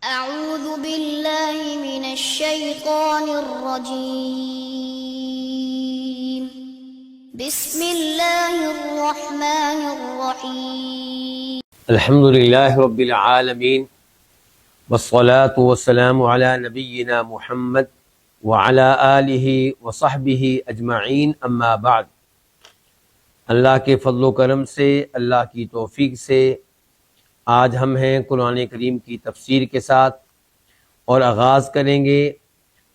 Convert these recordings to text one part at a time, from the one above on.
أعوذ بالله من الشيطان الرجيم بسم الله الرحمن الرحيم الحمد لله رب العالمين والصلاة والسلام على نبينا محمد وعلى آله وصحبه اجمعین اما بعد۔ اللہ کے فضل و کرم سے، اللہ کی توفیق سے آج ہم ہیں قرآن کریم کی تفسیر کے ساتھ، اور آغاز کریں گے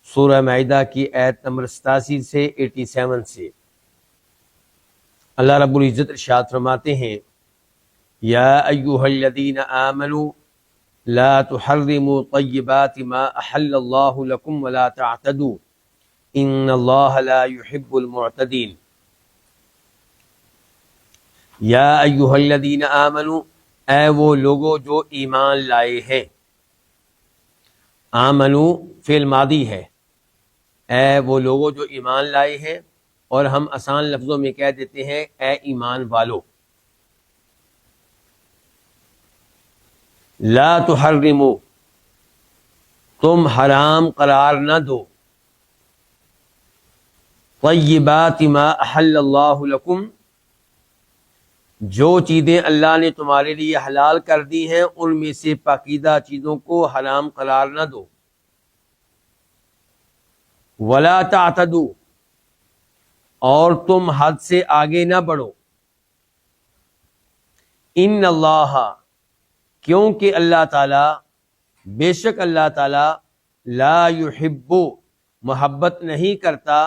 سورہ مائدہ کی آیت نمبر 87 سے 87 سے۔ اللہ رب العزت ارشاد فرماتے ہیں: یا ایھا الذین آمنوا لا تحرموا طیبات ما احل اللہ لکم ولا تعتدوا ان اللہ لا يحب المعتدین۔ یا ایھا الذین آمنوا، اے وہ لوگو جو ایمان لائے ہیں۔ آمنو فعل ماضی ہے، اے وہ لوگو جو ایمان لائے ہیں، اور ہم آسان لفظوں میں کہہ دیتے ہیں اے ایمان والو۔ لا تحرمو، تم حرام قرار نہ دو، طیبات ما احل اللہ لکم، جو چیزیں اللہ نے تمہارے لیے حلال کر دی ہیں ان میں سے پاکیزہ چیزوں کو حرام قرار نہ دو۔ ولا تعتدوا، اور تم حد سے آگے نہ بڑھو۔ ان اللہ، کیونکہ اللہ تعالی، بے شک اللہ تعالی، لا يحب، محبت نہیں کرتا،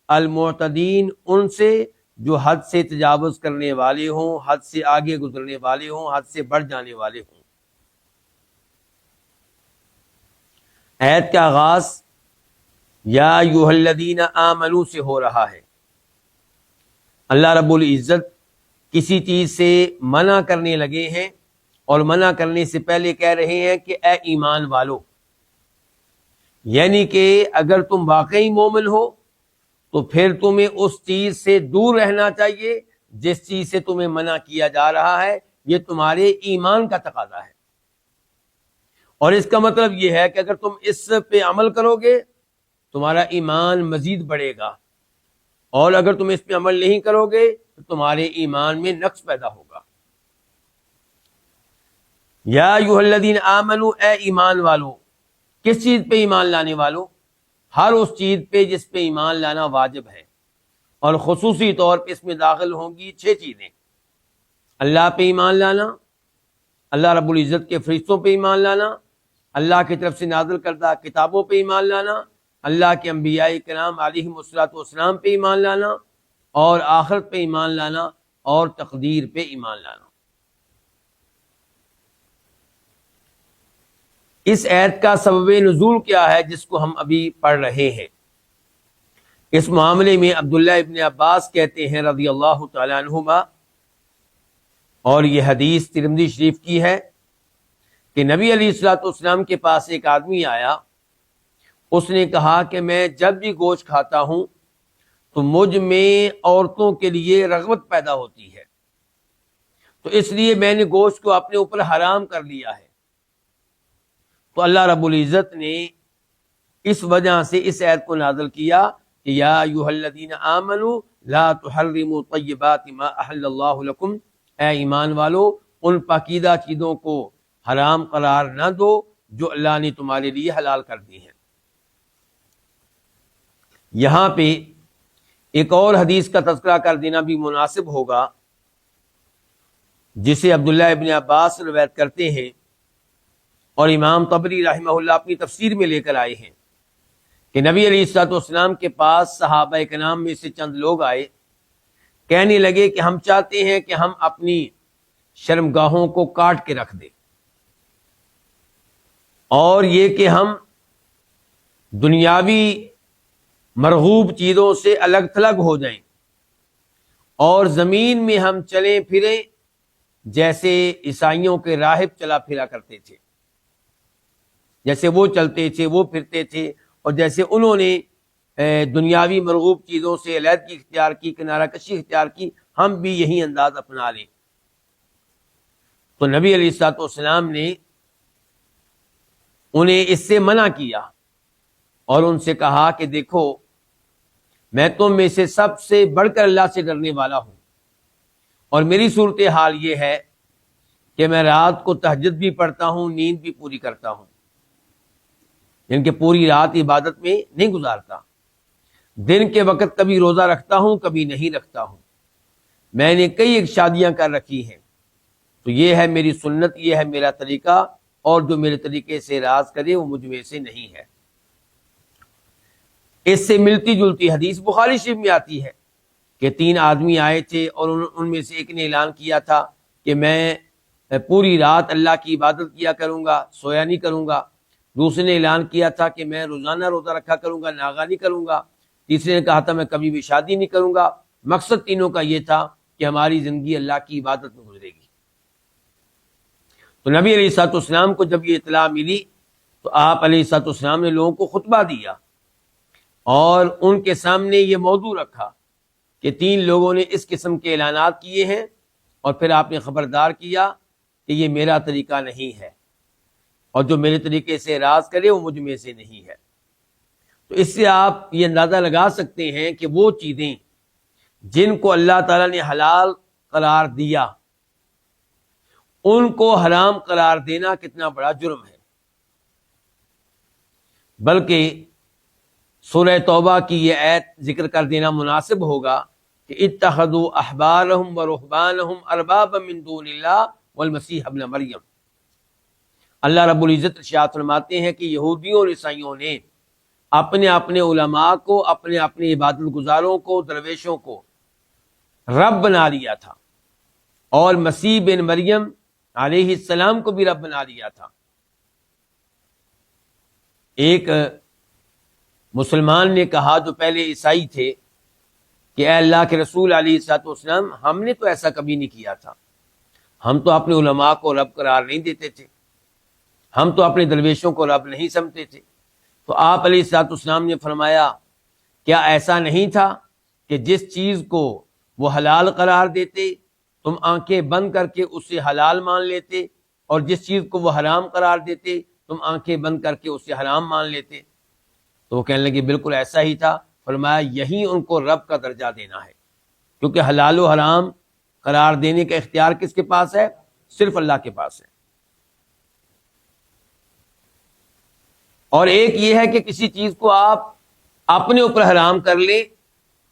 المعتدین، ان سے جو حد سے تجاوز کرنے والے ہوں، حد سے آگے گزرنے والے ہوں، حد سے بڑھ جانے والے ہوں۔ آیت کا آغاز یا ایھا الذین آمنوا سے ہو رہا ہے۔ اللہ رب العزت کسی چیز سے منع کرنے لگے ہیں، اور منع کرنے سے پہلے کہہ رہے ہیں کہ اے ایمان والو، یعنی کہ اگر تم واقعی مومن ہو تو پھر تمہیں اس چیز سے دور رہنا چاہیے جس چیز سے تمہیں منع کیا جا رہا ہے۔ یہ تمہارے ایمان کا تقاضا ہے، اور اس کا مطلب یہ ہے کہ اگر تم اس پہ عمل کرو گے تمہارا ایمان مزید بڑھے گا، اور اگر تم اس پہ عمل نہیں کرو گے تو تمہارے ایمان میں نقص پیدا ہوگا۔ یا ایھا الذین آمنوا، اے ایمان والو، کس چیز پہ ایمان لانے والو؟ ہر اس چیز پہ جس پہ ایمان لانا واجب ہے، اور خصوصی طور پہ اس میں داخل ہوں گی 6 چیزیں: اللہ پہ ایمان لانا، اللہ رب العزت کے فرشتوں پہ ایمان لانا، اللہ کی طرف سے نازل کردہ کتابوں پہ ایمان لانا، اللہ کے انبیاء کرام علیہم الصلوۃ والسلام پہ ایمان لانا، اور آخرت پہ ایمان لانا، اور تقدیر پہ ایمان لانا۔ اس آیت کا سبب نزول کیا ہے جس کو ہم ابھی پڑھ رہے ہیں؟ اس معاملے میں عبداللہ ابن عباس کہتے ہیں رضی اللہ تعالی عنہما، اور یہ حدیث ترمذی شریف کی ہے، کہ نبی علیہ الصلوۃ والسلام کے پاس ایک آدمی آیا، اس نے کہا کہ میں جب بھی گوشت کھاتا ہوں تو مجھ میں عورتوں کے لیے رغبت پیدا ہوتی ہے، تو اس لیے میں نے گوشت کو اپنے اوپر حرام کر لیا ہے۔ تو اللہ رب العزت نے اس وجہ سے اس آیت کو نازل کیا کہ یا ایھا الذین آمنوا لا تحرموا طیبات ما احل اللہ لکم، اے ایمان والو، ان پاکیزہ چیزوں کو حرام قرار نہ دو جو اللہ نے تمہارے لیے حلال کر دی ہیں۔ یہاں پہ ایک اور حدیث کا تذکرہ کر دینا بھی مناسب ہوگا، جسے عبداللہ ابن عباس روایت کرتے ہیں، اور امام طبری رحمہ اللہ اپنی تفسیر میں لے کر آئے ہیں، کہ نبی علیہ الصلوۃ والسلام کے پاس صحابہ کرام میں سے چند لوگ آئے، کہنے لگے کہ ہم چاہتے ہیں کہ ہم اپنی شرمگاہوں کو کاٹ کے رکھ دیں، اور یہ کہ ہم دنیاوی مرغوب چیزوں سے الگ تھلگ ہو جائیں، اور زمین میں ہم چلیں پھریں جیسے عیسائیوں کے راہب چلا پھرا کرتے تھے، جیسے وہ چلتے تھے، وہ پھرتے تھے، اور جیسے انہوں نے دنیاوی مرغوب چیزوں سے علیحدگی اختیار کی، کنارہ کشی اختیار کی، ہم بھی یہی انداز اپنا لیں۔ تو نبی علیہ الصلوۃ والسلام نے انہیں اس سے منع کیا اور ان سے کہا کہ دیکھو میں تم میں سے سب سے بڑھ کر اللہ سے ڈرنے والا ہوں، اور میری صورتحال یہ ہے کہ میں رات کو تہجد بھی پڑھتا ہوں، نیند بھی پوری کرتا ہوں، یعنی کہ پوری رات عبادت میں نہیں گزارتا، دن کے وقت کبھی روزہ رکھتا ہوں کبھی نہیں رکھتا ہوں، میں نے کئی ایک شادیاں کر رکھی ہیں، تو یہ ہے میری سنت، یہ ہے میرا طریقہ، اور جو میرے طریقے سے راز کرے وہ مجھ میں سے نہیں ہے۔ اس سے ملتی جلتی حدیث بخاری شریف میں آتی ہے کہ 3 آدمی آئے تھے اور ان میں سے ایک نے اعلان کیا تھا کہ میں پوری رات اللہ کی عبادت کیا کروں گا، سویا نہیں کروں گا۔ دوسرے نے اعلان کیا تھا کہ میں روزانہ روزہ رکھا کروں گا، ناغہ نہیں کروں گا۔ تیسرے نے کہا تھا میں کبھی بھی شادی نہیں کروں گا۔ مقصد تینوں کا یہ تھا کہ ہماری زندگی اللہ کی عبادت میں گزرے گی۔ تو نبی علیہ الصلوۃ والسلام کو جب یہ اطلاع ملی تو آپ علیہ الصلوۃ والسلام نے لوگوں کو خطبہ دیا اور ان کے سامنے یہ موضوع رکھا کہ 3 لوگوں نے اس قسم کے اعلانات کیے ہیں، اور پھر آپ نے خبردار کیا کہ یہ میرا طریقہ نہیں ہے، اور جو میرے طریقے سے راز کرے وہ مجھ میں سے نہیں ہے۔ تو اس سے آپ یہ اندازہ لگا سکتے ہیں کہ وہ چیزیں جن کو اللہ تعالیٰ نے حلال قرار دیا ان کو حرام قرار دینا کتنا بڑا جرم ہے۔ بلکہ سورہ توبہ کی یہ آیت ذکر کر دینا مناسب ہوگا کہ اتخذوا احبارهم ورهبانهم اربابا من دون اللہ والمسیح ابن مریم۔ اللہ رب العزت ارشاد فرماتے ہیں کہ یہودیوں اور عیسائیوں نے اپنے اپنے علماء کو، اپنے اپنے عبادت گزاروں کو، درویشوں کو رب بنا لیا تھا، اور مسیح بن مریم علیہ السلام کو بھی رب بنا لیا تھا۔ ایک مسلمان نے کہا جو پہلے عیسائی تھے کہ اے اللہ کے رسول علیہ الصلوۃ والسلام، ہم نے تو ایسا کبھی نہیں کیا تھا، ہم تو اپنے علماء کو رب قرار نہیں دیتے تھے، ہم تو اپنے درویشوں کو رب نہیں سمجھتے تھے۔ تو آپ علیہ الصلوۃ والسلام نے فرمایا کیا ایسا نہیں تھا کہ جس چیز کو وہ حلال قرار دیتے تم آنکھیں بند کر کے اسے حلال مان لیتے، اور جس چیز کو وہ حرام قرار دیتے تم آنکھیں بند کر کے اسے حرام مان لیتے؟ تو وہ کہنے لگے بالکل ایسا ہی تھا۔ فرمایا یہی ان کو رب کا درجہ دینا ہے، کیونکہ حلال و حرام قرار دینے کا اختیار کس کے پاس ہے؟ صرف اللہ کے پاس ہے۔ اور ایک یہ ہے کہ کسی چیز کو آپ اپنے اوپر حرام کر لیں،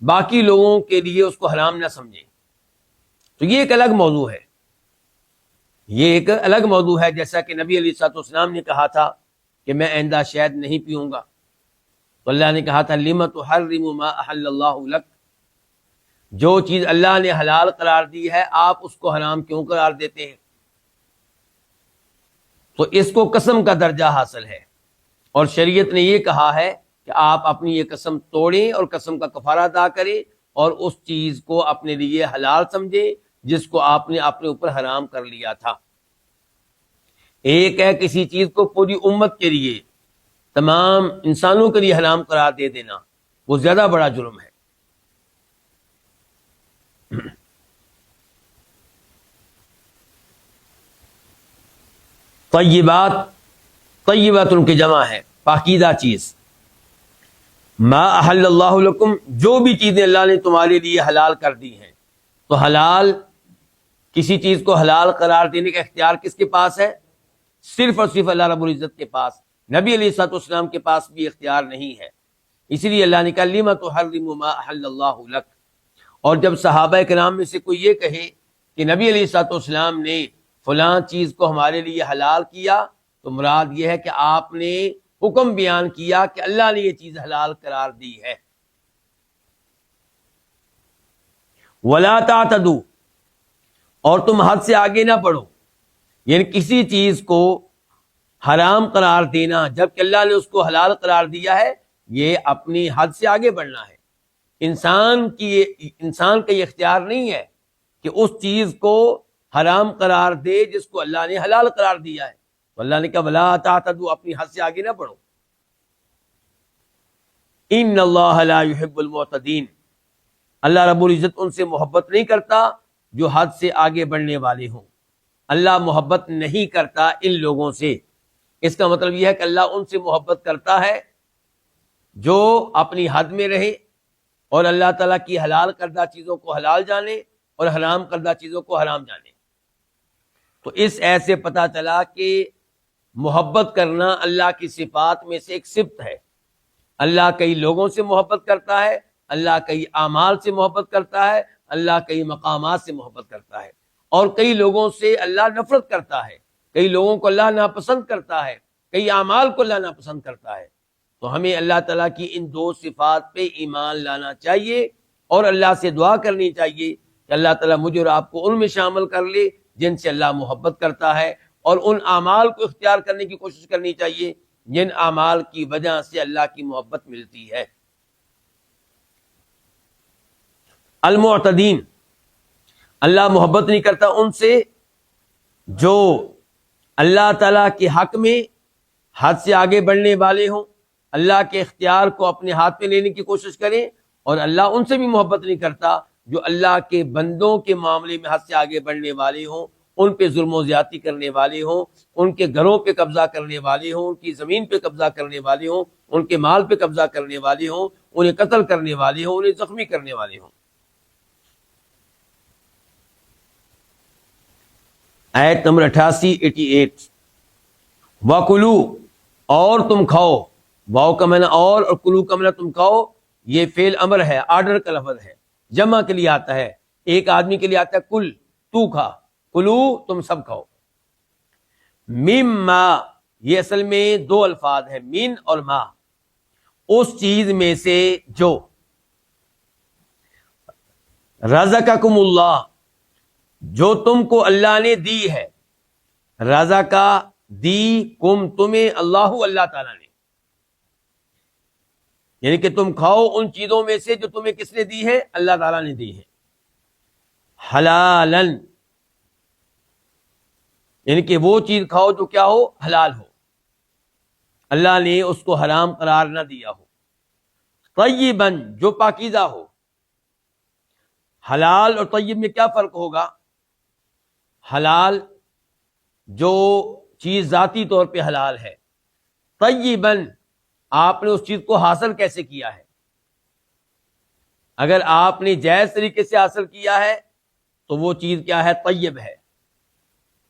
باقی لوگوں کے لیے اس کو حرام نہ سمجھیں، تو یہ ایک الگ موضوع ہے، یہ ایک الگ موضوع ہے۔ جیسا کہ نبی علیہ الصلوۃ والسلام نے کہا تھا کہ میں آئندہ شہد نہیں پیوں گا، تو اللہ نے کہا تھا لِمَ تُحَرِّمُ مَا أَحَلَّ اللَّهُ لَكَ، جو چیز اللہ نے حلال قرار دی ہے آپ اس کو حرام کیوں قرار دیتے ہیں؟ تو اس کو قسم کا درجہ حاصل ہے، اور شریعت نے یہ کہا ہے کہ آپ اپنی یہ قسم توڑیں اور قسم کا کفارہ ادا کریں، اور اس چیز کو اپنے لیے حلال سمجھیں جس کو آپ نے اپنے اوپر حرام کر لیا تھا۔ ایک ہے کسی چیز کو پوری امت کے لیے، تمام انسانوں کے لیے حرام قرار دے دینا، وہ زیادہ بڑا جرم ہے۔ طیبات، طیبات ان کی جمع ہے پاکیزہ چیز۔ ما احل اللہ لکم، جو بھی چیزیں اللہ نے تمہارے لیے حلال کر دی ہیں، تو حلال، کسی چیز کو حلال قرار دینے کا اختیار کس کے پاس ہے؟ صرف اور صرف اللہ رب العزت کے پاس۔ نبی علیہ الصلوۃ والسلام کے پاس بھی اختیار نہیں ہے، اسی لیے اللہ نے کہا لِمَ تُحَرِّمُ مَا أَحَلَّ اللَّهُ لَكَ۔ اور جب صحابہ کرام میں سے کوئی یہ کہے کہ نبی علیہ الصلوۃ والسلام نے فلاں چیز کو ہمارے لیے حلال کیا، تو مراد یہ ہے کہ آپ نے حکم بیان کیا کہ اللہ نے یہ چیز حلال قرار دی ہے۔ وَلَا تَعْتَدُوا، اور تم حد سے آگے نہ بڑھو، یعنی کسی چیز کو حرام قرار دینا جبکہ اللہ نے اس کو حلال قرار دیا ہے، یہ اپنی حد سے آگے بڑھنا ہے۔ انسان کا یہ اختیار نہیں ہے کہ اس چیز کو حرام قرار دے جس کو اللہ نے حلال قرار دیا ہے۔ تو اللہ نے کہا وَلَا تَعْتَدُوا، اپنی حد سے آگے نہ بڑھو۔ إِنَّ اللَّهَ لَا يُحِبُّ الْمُعْتَدِينَ، اللہ رب العزت ان سے محبت نہیں کرتا جو حد سے آگے بڑھنے والے ہوں۔ اللہ محبت نہیں کرتا ان لوگوں سے اس کا مطلب یہ ہے کہ اللہ ان سے محبت کرتا ہے جو اپنی حد میں رہے اور اللہ تعالیٰ کی حلال کردہ چیزوں کو حلال جانے اور حرام کردہ چیزوں کو حرام جانے۔ تو اس ایت سے پتہ چلا کہ محبت کرنا اللہ کی صفات میں سے ایک صفت ہے۔ اللہ کئی لوگوں سے محبت کرتا ہے، اللہ کئی اعمال سے محبت کرتا ہے، اللہ کئی مقامات سے محبت کرتا ہے، اور کئی لوگوں سے اللہ نفرت کرتا ہے، کئی لوگوں کو اللہ ناپسند کرتا ہے، کئی اعمال کو اللہ ناپسند کرتا ہے۔ تو ہمیں اللہ تعالیٰ کی ان دو صفات پہ ایمان لانا چاہیے اور اللہ سے دعا کرنی چاہیے کہ اللہ تعالیٰ مجھے اور آپ کو ان میں شامل کر لے جن سے اللہ محبت کرتا ہے، اور ان اعمال کو اختیار کرنے کی کوشش کرنی چاہیے جن اعمال کی وجہ سے اللہ کی محبت ملتی ہے۔ المعتدین، اللہ محبت نہیں کرتا ان سے جو اللہ تعالیٰ کے حق میں حد سے آگے بڑھنے والے ہوں، اللہ کے اختیار کو اپنے ہاتھ میں لینے کی کوشش کریں، اور اللہ ان سے بھی محبت نہیں کرتا جو اللہ کے بندوں کے معاملے میں حد سے آگے بڑھنے والے ہوں، ان پہ ظلم و زیادتی کرنے والے ہوں، ان کے گھروں پہ قبضہ کرنے والے ہوں، ان کی زمین پہ قبضہ کرنے والے ہوں، ان کے مال پہ قبضہ کرنے والے ہوں، انہیں قتل کرنے والے ہوں، انہیں زخمی کرنے والے ہوں۔ آیت نمبر 88 وَكُلُوا، اور تم کھاؤ، واو کا معنی اور کلو کا معنی تم کھاؤ، یہ فعل امر ہے، آرڈر کا لفظ ہے، جمع کے لیے آتا ہے، ایک آدمی کے لیے آتا ہے کل، تو کھا، کلو تم سب کھاؤ، مما، یہ اصل میں دو الفاظ ہیں، من اور ما، اس چیز میں سے جو رزقکم اللہ، جو تم کو اللہ نے دی ہے، رزقا دی کم تمہیں اللہ، اللہ تعالیٰ نے، یعنی کہ تم کھاؤ ان چیزوں میں سے جو تمہیں کس نے دی ہے؟ اللہ تعالیٰ نے دی ہے، حلالن، یعنی کہ وہ چیز کھاؤ جو کیا ہو؟ حلال ہو، اللہ نے اس کو حرام قرار نہ دیا ہو، طیباً، جو پاکیزہ ہو۔ حلال اور طیب میں کیا فرق ہوگا؟ حلال جو چیز ذاتی طور پہ حلال ہے، طیباً آپ نے اس چیز کو حاصل کیسے کیا ہے؟ اگر آپ نے جائز طریقے سے حاصل کیا ہے تو وہ چیز کیا ہے؟ طیب ہے۔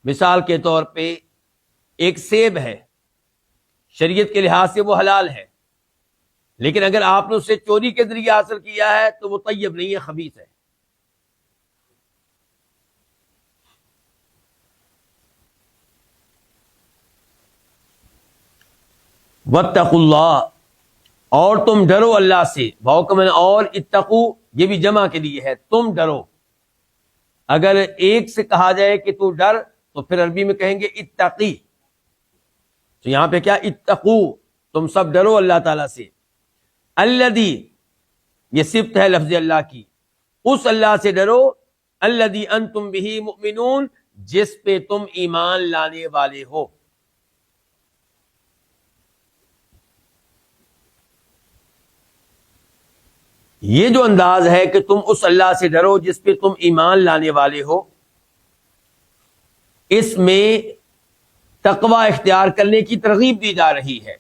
مثال کے طور پہ ایک سیب ہے، شریعت کے لحاظ سے وہ حلال ہے، لیکن اگر آپ نے اسے چوری کے ذریعے حاصل کیا ہے تو وہ طیب نہیں ہے، خبیث ہے۔ واتقوا اللہ، اور تم ڈرو اللہ سے، واو کا معنی اور، اتقو یہ بھی جمع کے لیے ہے، تم ڈرو۔ اگر ایک سے کہا جائے کہ تو ڈر تو پھر عربی میں کہیں گے اتقی، تو یہاں پہ کیا؟ اتقو، تم سب ڈرو اللہ تعالیٰ سے۔ الذی، یہ صفت ہے لفظ اللہ کی، اس اللہ سے ڈرو، الذی انتم بہ مؤمنون، جس پہ تم ایمان لانے والے ہو۔ یہ جو انداز ہے کہ تم اس اللہ سے ڈرو جس پہ تم ایمان لانے والے ہو، اس میں تقوی اختیار کرنے کی ترغیب دی جا رہی ہے،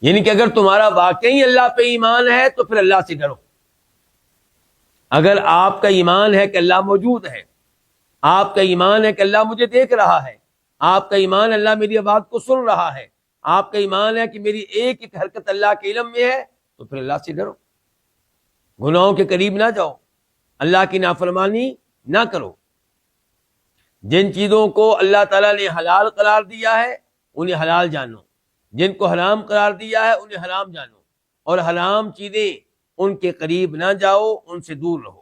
یعنی کہ اگر تمہارا واقعی اللہ پہ ایمان ہے تو پھر اللہ سے ڈرو۔ اگر آپ کا ایمان ہے کہ اللہ موجود ہے، آپ کا ایمان ہے کہ اللہ مجھے دیکھ رہا ہے، آپ کا ایمان اللہ میری آواز کو سن رہا ہے، آپ کا ایمان ہے کہ میری ایک ایک حرکت اللہ کے علم میں ہے، تو پھر اللہ سے ڈرو، گناہوں کے قریب نہ جاؤ، اللہ کی نافرمانی نہ کرو۔ جن چیزوں کو اللہ تعالیٰ نے حلال قرار دیا ہے انہیں حلال جانو، جن کو حرام قرار دیا ہے انہیں حرام جانو، اور حرام چیزیں ان کے قریب نہ جاؤ، ان سے دور رہو۔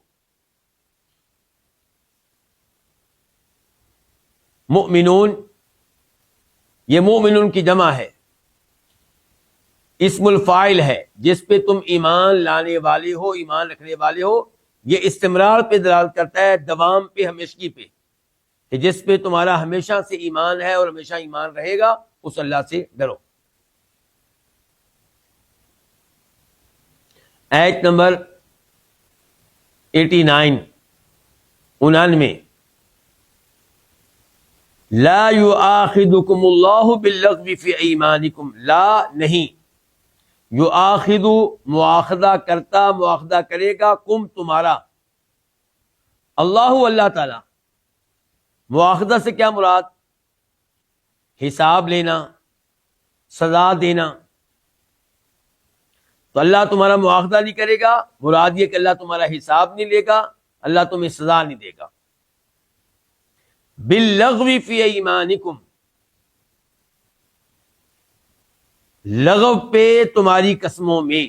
مؤمنون، یہ مومنون کی جمع ہے، اسم الفاعل ہے، جس پہ تم ایمان لانے والے ہو، ایمان رکھنے والے ہو۔ یہ استمرار پہ دلالت کرتا ہے، دوام پہ، ہمیشگی پہ، کہ جس پہ تمہارا ہمیشہ سے ایمان ہے اور ہمیشہ ایمان رہے گا، اس اللہ سے ڈرو۔ آیت نمبر 89 99، لا یؤاخذکم اللہ باللغو فی ایمانکم، لا نہیں، یؤاخذ مواخذہ کرتا، مواخذہ کرے گا، کم تمہارا، اللہ اللہ تعالی۔ مواخذہ سے کیا مراد؟ حساب لینا، سزا دینا۔ تو اللہ تمہارا مواخذہ نہیں کرے گا، مراد یہ کہ اللہ تمہارا حساب نہیں لے گا، اللہ تمہیں سزا نہیں دے گا۔ باللغو فی ایمانکم، لغو پہ تمہاری قسموں میں۔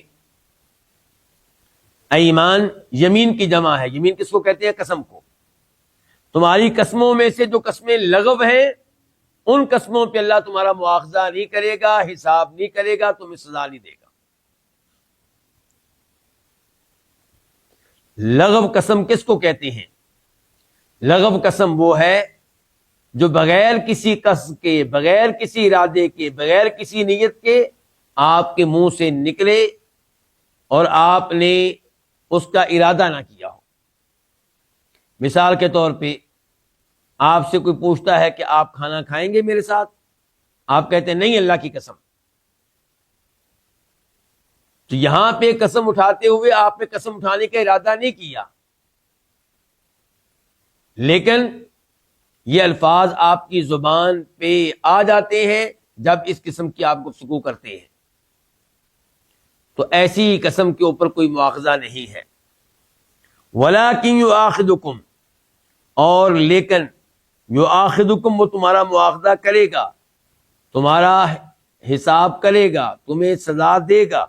ایمان یمین کی جمع ہے، یمین کس کو کہتے ہیں؟ قسم کو۔ تمہاری قسموں میں سے جو قسمیں لغو ہیں، ان قسموں پہ اللہ تمہارا مواخذہ نہیں کرے گا، حساب نہیں کرے گا، تمہیں سزا نہیں دے گا۔ لغو قسم کس کو کہتے ہیں؟ لغو قسم وہ ہے جو بغیر کسی قصد کے، بغیر کسی ارادے کے، بغیر کسی نیت کے آپ کے منہ سے نکلے اور آپ نے اس کا ارادہ نہ کیا ہو۔ مثال کے طور پہ آپ سے کوئی پوچھتا ہے کہ آپ کھانا کھائیں گے میرے ساتھ، آپ کہتے ہیں نہیں اللہ کی قسم۔ تو یہاں پہ قسم اٹھاتے ہوئے آپ نے قسم اٹھانے کا ارادہ نہیں کیا، لیکن یہ الفاظ آپ کی زبان پہ آ جاتے ہیں جب اس قسم کی آپ گفتگو کرتے ہیں، تو ایسی قسم کے اوپر کوئی مواخذہ نہیں ہے۔ وَلَٰكِن يُؤَاخِذُكُمْ، اور لیکن یؤاخذکم، وہ تمہارا مواخذہ کرے گا، تمہارا حساب کرے گا، تمہیں سزا دے گا،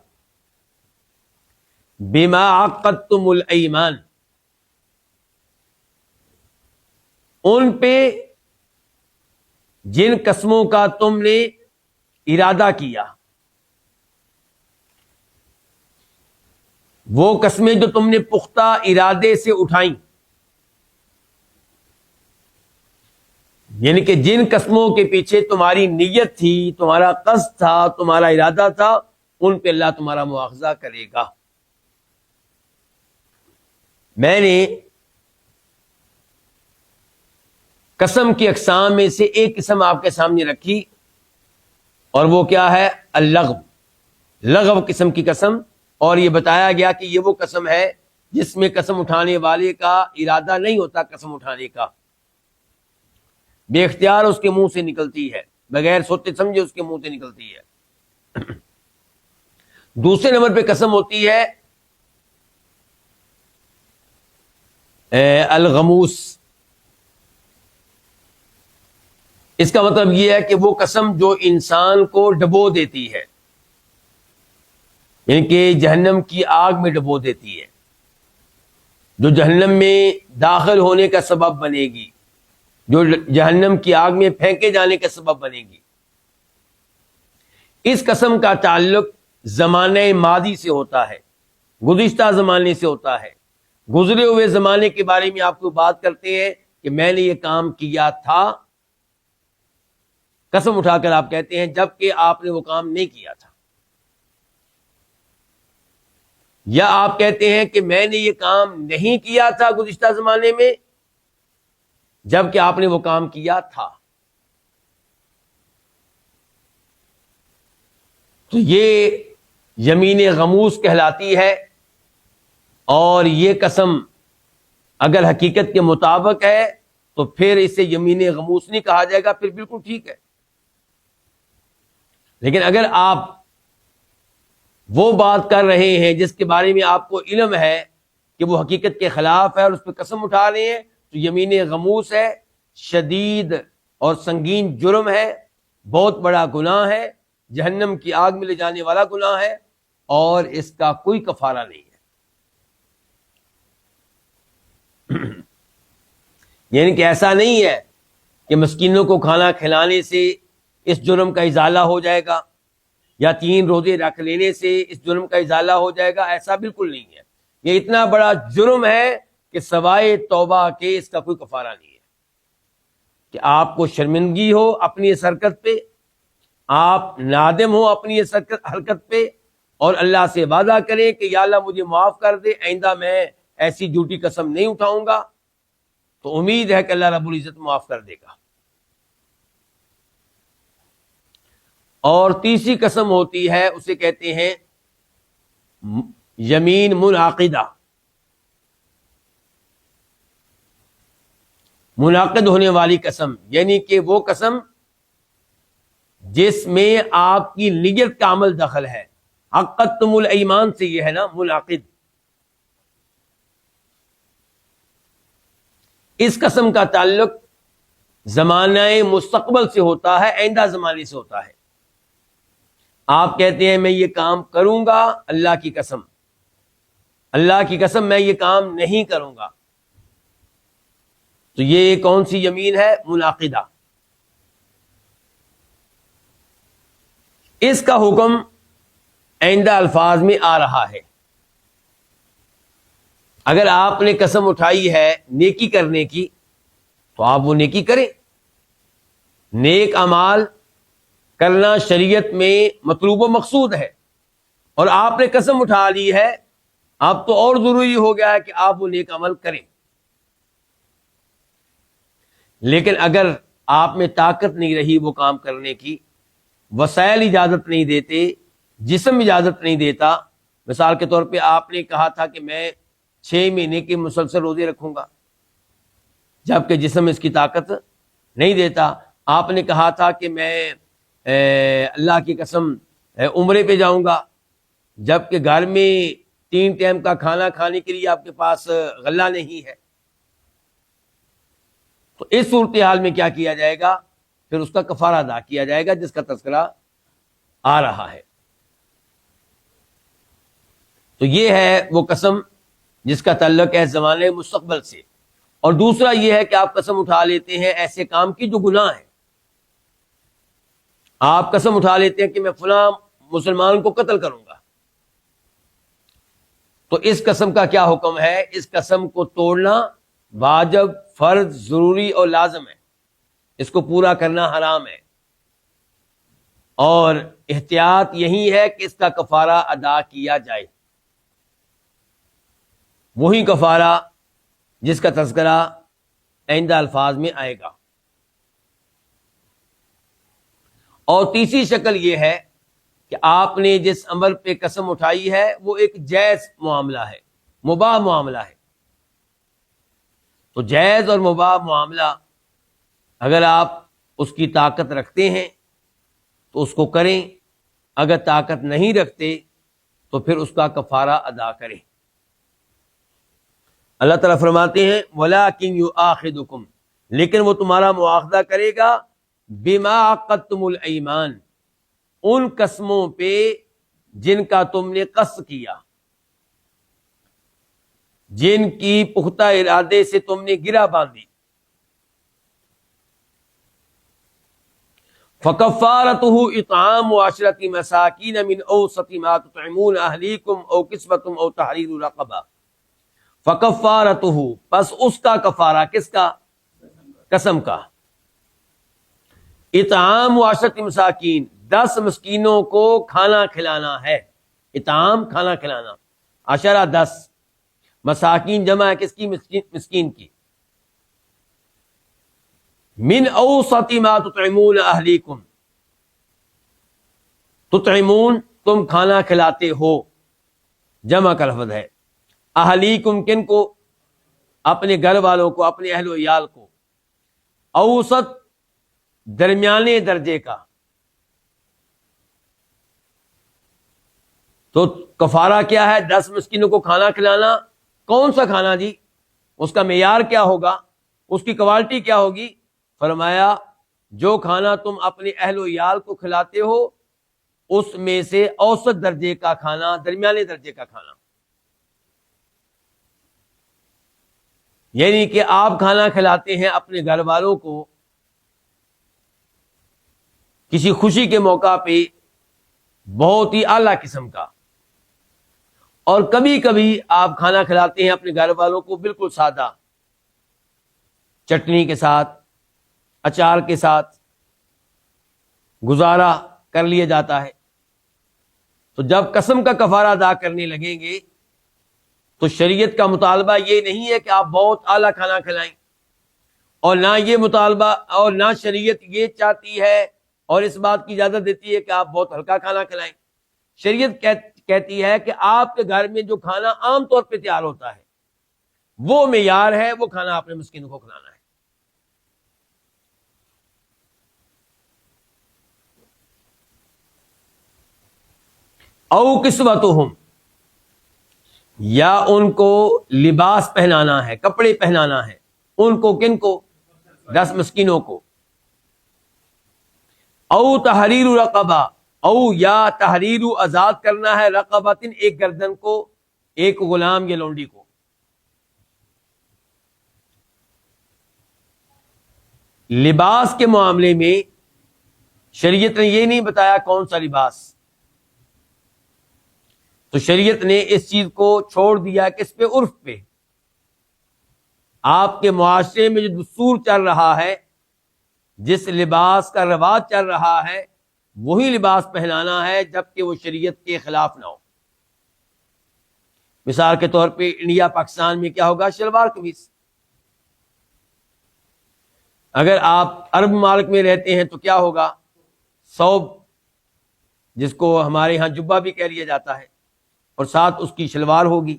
بما عقدتم الایمان، ان پہ جن قسموں کا تم نے ارادہ کیا، وہ قسمیں جو تم نے پختہ ارادے سے اٹھائیں، یعنی کہ جن قسموں کے پیچھے تمہاری نیت تھی، تمہارا قصد تھا، تمہارا ارادہ تھا، ان پہ اللہ تمہارا مواخذہ کرے گا۔ میں نے قسم کی اقسام میں سے ایک قسم آپ کے سامنے رکھی، اور وہ کیا ہے؟ اللغو، لغو قسم کی قسم، اور یہ بتایا گیا کہ یہ وہ قسم ہے جس میں قسم اٹھانے والے کا ارادہ نہیں ہوتا قسم اٹھانے کا، بے اختیار اس کے منہ سے نکلتی ہے، بغیر سوچے سمجھے اس کے منہ سے نکلتی ہے۔ دوسرے نمبر پہ قسم ہوتی ہے الغموس، اس کا مطلب یہ ہے کہ وہ قسم جو انسان کو ڈبو دیتی ہے، یعنی کہ جہنم کی آگ میں ڈبو دیتی ہے، جو جہنم میں داخل ہونے کا سبب بنے گی، جو جہنم کی آگ میں پھینکے جانے کا سبب بنے گی۔ اس قسم کا تعلق زمانے ماضی سے ہوتا ہے، گزشتہ زمانے سے ہوتا ہے، گزرے ہوئے زمانے کے بارے میں آپ کو بات کرتے ہیں کہ میں نے یہ کام کیا تھا، قسم اٹھا کر آپ کہتے ہیں، جبکہ آپ نے وہ کام نہیں کیا تھا۔ یا آپ کہتے ہیں کہ میں نے یہ کام نہیں کیا تھا گزشتہ زمانے میں، جبکہ آپ نے وہ کام کیا تھا۔ تو یہ یمین غموس کہلاتی ہے، اور یہ قسم اگر حقیقت کے مطابق ہے تو پھر اسے یمین غموس نہیں کہا جائے گا، پھر بالکل ٹھیک ہے۔ لیکن اگر آپ وہ بات کر رہے ہیں جس کے بارے میں آپ کو علم ہے کہ وہ حقیقت کے خلاف ہے اور اس پہ قسم اٹھا رہے ہیں، تو یمین غموس ہے، شدید اور سنگین جرم ہے، بہت بڑا گناہ ہے، جہنم کی آگ میں لے جانے والا گناہ ہے، اور اس کا کوئی کفارہ نہیں ہے۔ یعنی کہ ایسا نہیں ہے کہ مسکینوں کو کھانا کھلانے سے اس جرم کا ازالہ ہو جائے گا، یا 3 روزے رکھ لینے سے اس جرم کا ازالہ ہو جائے گا، ایسا بالکل نہیں ہے۔ یہ اتنا بڑا جرم ہے کہ سوائے توبہ کے اس کا کوئی کفارہ نہیں ہے، کہ آپ کو شرمندگی ہو اپنی اس حرکت پہ، آپ نادم ہو اپنی اس حرکت پہ، اور اللہ سے وعدہ کریں کہ یا اللہ مجھے معاف کر دے، آئندہ میں ایسی جھوٹی قسم نہیں اٹھاؤں گا، تو امید ہے کہ اللہ رب العزت معاف کر دے گا۔ اور تیسری قسم ہوتی ہے اسے کہتے ہیں یمین منعقدہ، منعقد ہونے والی قسم، یعنی کہ وہ قسم جس میں آپ کی نیت کا عمل دخل ہے. عقدتم الایمان سے یہ ہے نا منعقد. اس قسم کا تعلق زمانہ مستقبل سے ہوتا ہے، آئندہ زمانے سے ہوتا ہے. آپ کہتے ہیں میں یہ کام کروں گا، اللہ کی قسم، اللہ کی قسم میں یہ کام نہیں کروں گا. تو یہ کون سی یمین ہے؟ منعقدہ. اس کا حکم آئندہ الفاظ میں آ رہا ہے. اگر آپ نے قسم اٹھائی ہے نیکی کرنے کی تو آپ وہ نیکی کریں. نیک اعمال کرنا شریعت میں مطلوب و مقصود ہے، اور آپ نے قسم اٹھا لی ہے، اب تو اور ضروری ہو گیا ہے کہ آپ وہ نیک عمل کریں. لیکن اگر آپ میں طاقت نہیں رہی وہ کام کرنے کی، وسائل اجازت نہیں دیتے، جسم اجازت نہیں دیتا، مثال کے طور پہ آپ نے کہا تھا کہ میں 6 مہینے کے مسلسل روزے رکھوں گا، جبکہ جسم اس کی طاقت نہیں دیتا. آپ نے کہا تھا کہ میں اللہ کی قسم عمرے پہ جاؤں گا، جبکہ گھر میں 3 ٹائم کا کھانا کھانے کے لیے آپ کے پاس غلہ نہیں ہے. تو اس صورتحال میں کیا کیا جائے گا؟ پھر اس کا کفارہ ادا کیا جائے گا جس کا تذکرہ آ رہا ہے. تو یہ ہے وہ قسم جس کا تعلق ہے زمانے مستقبل سے. اور دوسرا یہ ہے کہ آپ قسم اٹھا لیتے ہیں ایسے کام کی جو گناہ ہے. آپ قسم اٹھا لیتے ہیں کہ میں فلاں مسلمان کو قتل کروں گا، تو اس قسم کا کیا حکم ہے؟ اس قسم کو توڑنا واجب، فرض، ضروری اور لازم ہے. اس کو پورا کرنا حرام ہے. اور احتیاط یہی ہے کہ اس کا کفارہ ادا کیا جائے، وہی کفارہ جس کا تذکرہ آئندہ الفاظ میں آئے گا. اور تیسری شکل یہ ہے کہ آپ نے جس عمل پہ قسم اٹھائی ہے وہ ایک جائز معاملہ ہے، مباح معاملہ ہے. تو جائز اور مباح معاملہ اگر آپ اس کی طاقت رکھتے ہیں تو اس کو کریں، اگر طاقت نہیں رکھتے تو پھر اس کا کفارہ ادا کریں. اللہ تعالیٰ فرماتے ہیں وَلَٰكِنْ يُؤَاخِذُكُمْ، لیکن وہ تمہارا مؤاخذہ کرے گا بِمَا عَقَدتُّمُ الْأَيْمَانَ، ان قسموں پہ جن کا تم نے قصد کیا، جن کی پختہ ارادے سے تم نے گرہ باندھی. فَكَفَّارَتُهُ إِطْعَامُ 10 مَسَاكِينَ مِنْ أَوْسَطِ مَا تُطْعِمُونَ أَهْلِيكُمْ أَوْ كِسْوَتُهُمْ أَوْ تَحْرِيرُ رَقَبَةٍ. فَكَفَّارَتُهُ، پس اس کا کفارہ، کس کا؟ قسم کا. اطعام 10 مساکین، 10 مسکینوں کو کھانا کھلانا ہے. اطعام کھانا کھلانا، 10 مساکین جمع ہے کس کی؟ مسکین کی. من اوسط ما تطعمون اہلیکم، تطعمون تم کھانا کھلاتے ہو، جمع کا لفظ ہے. اہلیکم کن کو؟ اپنے گھر والوں کو، اپنے اہل و عیال کو. اوسط درمیانے درجے کا. تو کفارہ کیا ہے؟ 10 مسکینوں کو کھانا کھلانا. کون سا کھانا جی؟ اس کا معیار کیا ہوگا؟ اس کی کوالٹی کیا ہوگی؟ فرمایا جو کھانا تم اپنے اہل و عیال کو کھلاتے ہو اس میں سے اوسط درجے کا کھانا، درمیانے درجے کا کھانا. یعنی کہ آپ کھانا کھلاتے ہیں اپنے گھر والوں کو کسی خوشی کے موقع پہ بہت ہی اعلیٰ قسم کا، اور کبھی کبھی آپ کھانا کھلاتے ہیں اپنے گھر والوں کو بالکل سادہ، چٹنی کے ساتھ، اچار کے ساتھ گزارا کر لیا جاتا ہے. تو جب قسم کا کفارہ ادا کرنے لگیں گے تو شریعت کا مطالبہ یہ نہیں ہے کہ آپ بہت اعلیٰ کھانا کھلائیں، اور نہ یہ مطالبہ، اور نہ شریعت یہ چاہتی ہے اور اس بات کی اجازت دیتی ہے کہ آپ بہت ہلکا کھانا کھلائیں۔ شریعت کہتی ہے کہ آپ کے گھر میں جو کھانا عام طور پہ تیار ہوتا ہے وہ معیار ہے، وہ کھانا آپ نے مسکینوں کو کھلانا ہے۔ او کسوتہم، یا ان کو لباس پہنانا ہے، کپڑے پہنانا ہے، ان کو کن کو؟ 10 مسکینوں کو۔ او تحریر رقبہ، او یا تحریر آزاد کرنا ہے، رقبۃ ایک گردن کو، ایک غلام یا لونڈی کو۔ لباس کے معاملے میں شریعت نے یہ نہیں بتایا کون سا لباس، تو شریعت نے اس چیز کو چھوڑ دیا کس پہ؟ عرف پہ۔ آپ کے معاشرے میں جو دستور چل رہا ہے، جس لباس کا رواج چل رہا ہے، وہی لباس پہنانا ہے، جبکہ وہ شریعت کے خلاف نہ ہو۔ مثال کے طور پہ انڈیا پاکستان میں کیا ہوگا؟ شلوار قمیص۔ اگر آپ عرب ممالک میں رہتے ہیں تو کیا ہوگا؟ ثوب، جس کو ہمارے ہاں جبہ بھی کہہ لیا جاتا ہے، اور ساتھ اس کی شلوار ہوگی،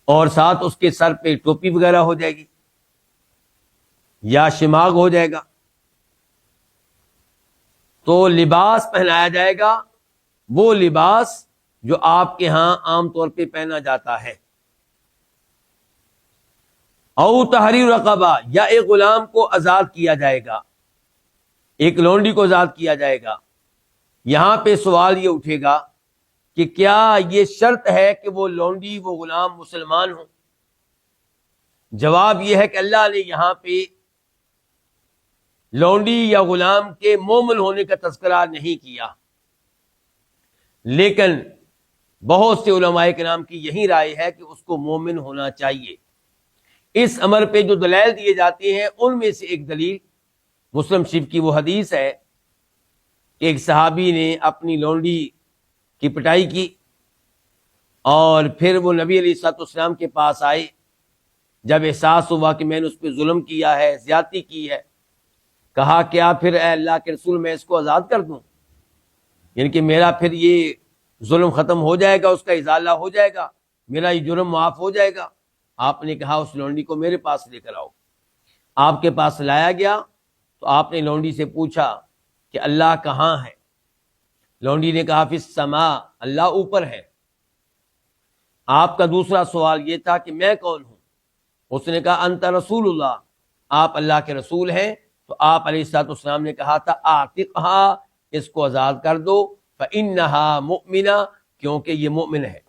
اور ساتھ اس کے سر پہ ٹوپی وغیرہ ہو جائے گی یا شماغ ہو جائے گا۔ تو لباس پہنایا جائے گا وہ لباس جو آپ کے ہاں عام طور پہ پہنا جاتا ہے۔ او تحریر رقبہ، یا ایک غلام کو آزاد کیا جائے گا، ایک لونڈی کو آزاد کیا جائے گا۔ یہاں پہ سوال یہ اٹھے گا کہ کیا یہ شرط ہے کہ وہ لونڈی، وہ غلام مسلمان ہوں؟ جواب یہ ہے کہ اللہ نے یہاں پہ لونڈی یا غلام کے مومن ہونے کا تذکرہ نہیں کیا، لیکن بہت سے علماء کرام کی یہی رائے ہے کہ اس کو مومن ہونا چاہیے۔ اس امر پہ جو دلائل دیے جاتے ہیں ان میں سے ایک دلیل مسلم شریف کی وہ حدیث ہے کہ ایک صحابی نے اپنی لونڈی کی پٹائی کی، اور پھر وہ نبی علیہ الصلوۃ والسلام کے پاس آئے۔ جب احساس ہوا کہ میں نے اس پہ ظلم کیا ہے، زیادتی کی ہے، کہا کیا پھر اے اللہ کے رسول میں اس کو آزاد کر دوں؟ یعنی کہ میرا پھر یہ ظلم ختم ہو جائے گا، اس کا ازالہ ہو جائے گا، میرا یہ جرم معاف ہو جائے گا۔ آپ نے کہا اس لونڈی کو میرے پاس لے کر آؤ۔ آپ کے پاس لایا گیا تو آپ نے لونڈی سے پوچھا کہ اللہ کہاں ہے؟ لونڈی نے کہا فی السماء، اللہ اوپر ہے۔ آپ کا دوسرا سوال یہ تھا کہ میں کون ہوں؟ اس نے کہا انت رسول اللہ، آپ اللہ کے رسول ہیں۔ تو آپ علیہ الصلوۃ والسلام نے کہا تھا اعتقھا، اس کو آزاد کر دو، فإنہا مؤمنہ، کیونکہ یہ مومن ہے۔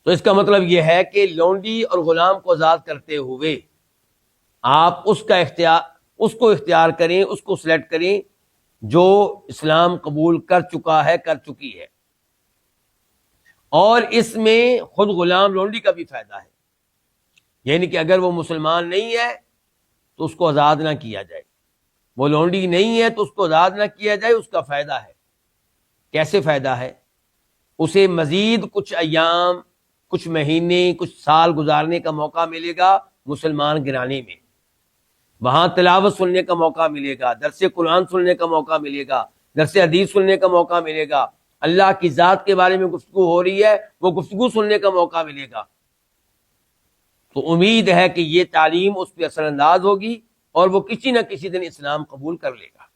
تو اس کا مطلب یہ ہے کہ لونڈی اور غلام کو آزاد کرتے ہوئے آپ اس کو اختیار کریں، اس کو سلیکٹ کریں جو اسلام قبول کر چکا ہے، کر چکی ہے۔ اور اس میں خود غلام لونڈی کا بھی فائدہ ہے، یعنی کہ اگر وہ مسلمان نہیں ہے تو اس کو آزاد نہ کیا جائے، وہ لونڈی نہیں ہے تو اس کو آزاد نہ کیا جائے۔ اس کا فائدہ ہے۔ کیسے فائدہ ہے؟ اسے مزید کچھ ایام، کچھ مہینے، کچھ سال گزارنے کا موقع ملے گا مسلمان گرانے میں، وہاں تلاوت سننے کا موقع ملے گا، درس قرآن سننے کا موقع ملے گا، درس حدیث سننے کا موقع ملے گا، اللہ کی ذات کے بارے میں گفتگو ہو رہی ہے، وہ گفتگو سننے کا موقع ملے گا۔ تو امید ہے کہ یہ تعلیم اس پہ اثر انداز ہوگی اور وہ کسی نہ کسی دن اسلام قبول کر لے گا۔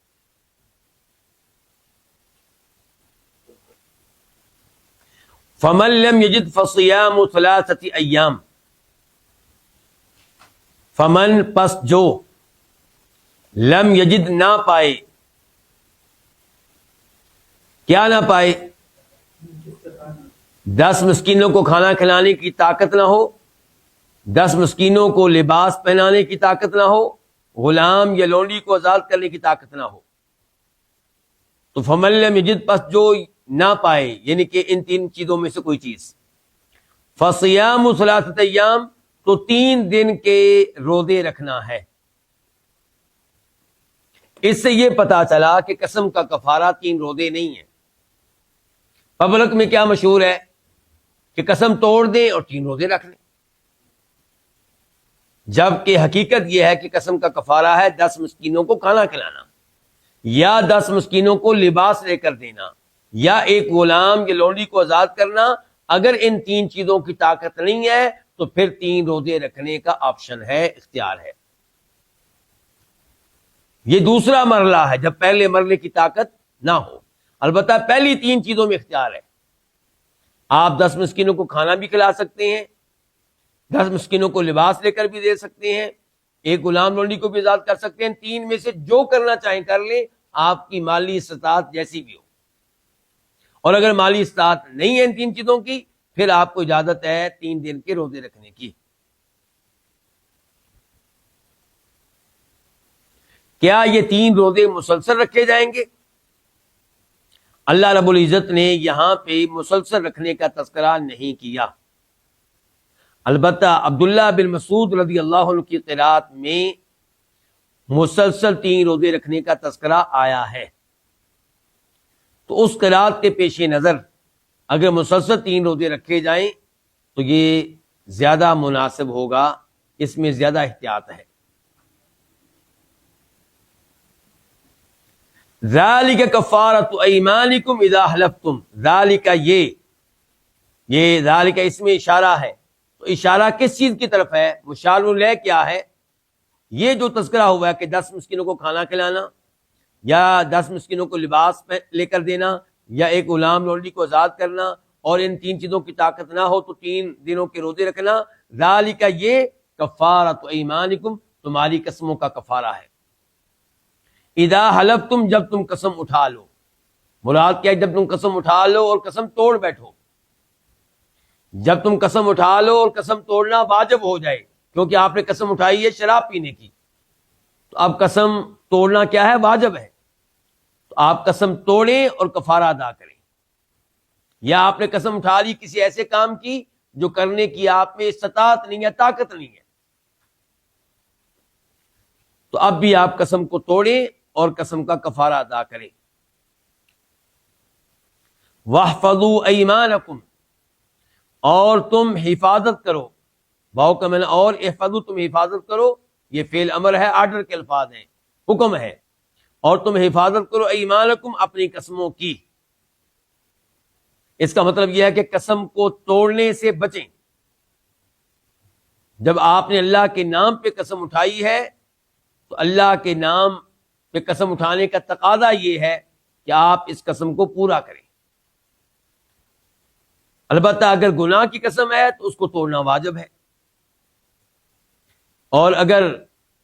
فمن لم یجد فصیام ثلاثۃ ایام، فمن پس جو لم یجد نہ پائے، کیا نہ پائے؟ 10 مسکینوں کو کھانا کھلانے کی طاقت نہ ہو، 10 مسکینوں کو لباس پہنانے کی طاقت نہ ہو، غلام یا لونڈی کو آزاد کرنے کی طاقت نہ ہو، تو فمن لم یجد، پس جو نہ پائے، یعنی کہ ان 3 چیزوں میں سے کوئی چیز، فصیام ثلاثۃ ایام، تو 3 دن کے روزے رکھنا ہے۔ اس سے یہ پتا چلا کہ قسم کا کفارہ 3 روزے نہیں ہیں۔ پبلک میں کیا مشہور ہے کہ قسم توڑ دیں اور 3 روزے رکھ لیں۔ جبکہ حقیقت یہ ہے کہ قسم کا کفارہ ہے 10 مسکینوں کو کھانا کھلانا، یا 10 مسکینوں کو لباس لے کر دینا، یا ایک غلام یا لونڈی کو آزاد کرنا۔ اگر ان 3 چیزوں کی طاقت نہیں ہے تو پھر 3 روزے رکھنے کا آپشن ہے، اختیار ہے۔ یہ دوسرا مرحلہ ہے جب پہلے مرحلے کی طاقت نہ ہو۔ البتہ پہلی 3 چیزوں میں اختیار ہے۔ آپ 10 مسکینوں کو کھانا بھی کھلا سکتے ہیں، 10 مسکینوں کو لباس لے کر بھی دے سکتے ہیں، ایک غلام لونڈی کو بھی آزاد کر سکتے ہیں۔ 3 میں سے جو کرنا چاہیں کر لیں، آپ کی مالی استطاعت جیسی بھی ہو۔ اور اگر مالی استطاعت نہیں ہے ان 3 چیزوں کی، پھر آپ کو اجازت ہے 3 دن کے روزے رکھنے کی۔ کیا یہ 3 روزے مسلسل رکھے جائیں گے؟ اللہ رب العزت نے یہاں پہ مسلسل رکھنے کا تذکرہ نہیں کیا۔ البتہ عبداللہ بن مسعود رضی اللہ عنہ کی قرات میں مسلسل 3 روزے رکھنے کا تذکرہ آیا ہے، تو اس قرات کے پیش نظر اگر مسلسل 3 روزے رکھے جائیں تو یہ زیادہ مناسب ہوگا، اس میں زیادہ احتیاط ہے۔ ذالک کفارۃ ایمانکم اذا حلفتم، ذالک یہ ذالک اس میں اشارہ ہے، تو اشارہ کس چیز کی طرف ہے؟ مشار الیہ کیا ہے؟ یہ جو تذکرہ ہوا ہے کہ 10 مسکینوں کو کھانا کھلانا، یا 10 مسکینوں کو لباس لے کر دینا، یا ایک غلام لونڈی کو آزاد کرنا، اور ان 3 چیزوں کی طاقت نہ ہو تو 3 دنوں کے روزے رکھنا، ذالک یہ کفارۃ ایمانکم تمہاری قسموں کا کفارہ ہے۔ اذا حلفتم جب تم قسم اٹھا لو، مراد کیا ہے؟ جب تم قسم اٹھا لو اور قسم توڑ بیٹھو۔ جب تم قسم اٹھا لو اور قسم توڑنا واجب ہو جائے، کیونکہ آپ نے قسم اٹھائی ہے شراب پینے کی، تو اب قسم توڑنا کیا ہے؟ واجب ہے۔ تو آپ قسم توڑیں اور کفارہ ادا کریں، یا آپ نے قسم اٹھا لی کسی ایسے کام کی جو کرنے کی آپ میں استطاعت نہیں ہے، طاقت نہیں ہے، تو اب بھی آپ قسم کو توڑیں اور قسم کا کفارہ ادا کریں۔ وَاحْفَظُوا أَيْمَانَكُمْ، اور تم حفاظت کرو، واو کا معنی اور، احفظوا تم حفاظت کرو، یہ فعل امر ہے، آرڈر کے الفاظ ہیں، حکم ہے، اور تم حفاظت کرو ایمانکم اپنی قسموں کی۔ اس کا مطلب یہ ہے کہ قسم کو توڑنے سے بچیں۔ جب آپ نے اللہ کے نام پہ قسم اٹھائی ہے تو اللہ کے نام پہ قسم اٹھانے کا تقاضا یہ ہے کہ آپ اس قسم کو پورا کریں۔ البتہ اگر گناہ کی قسم ہے تو اس کو توڑنا واجب ہے، اور اگر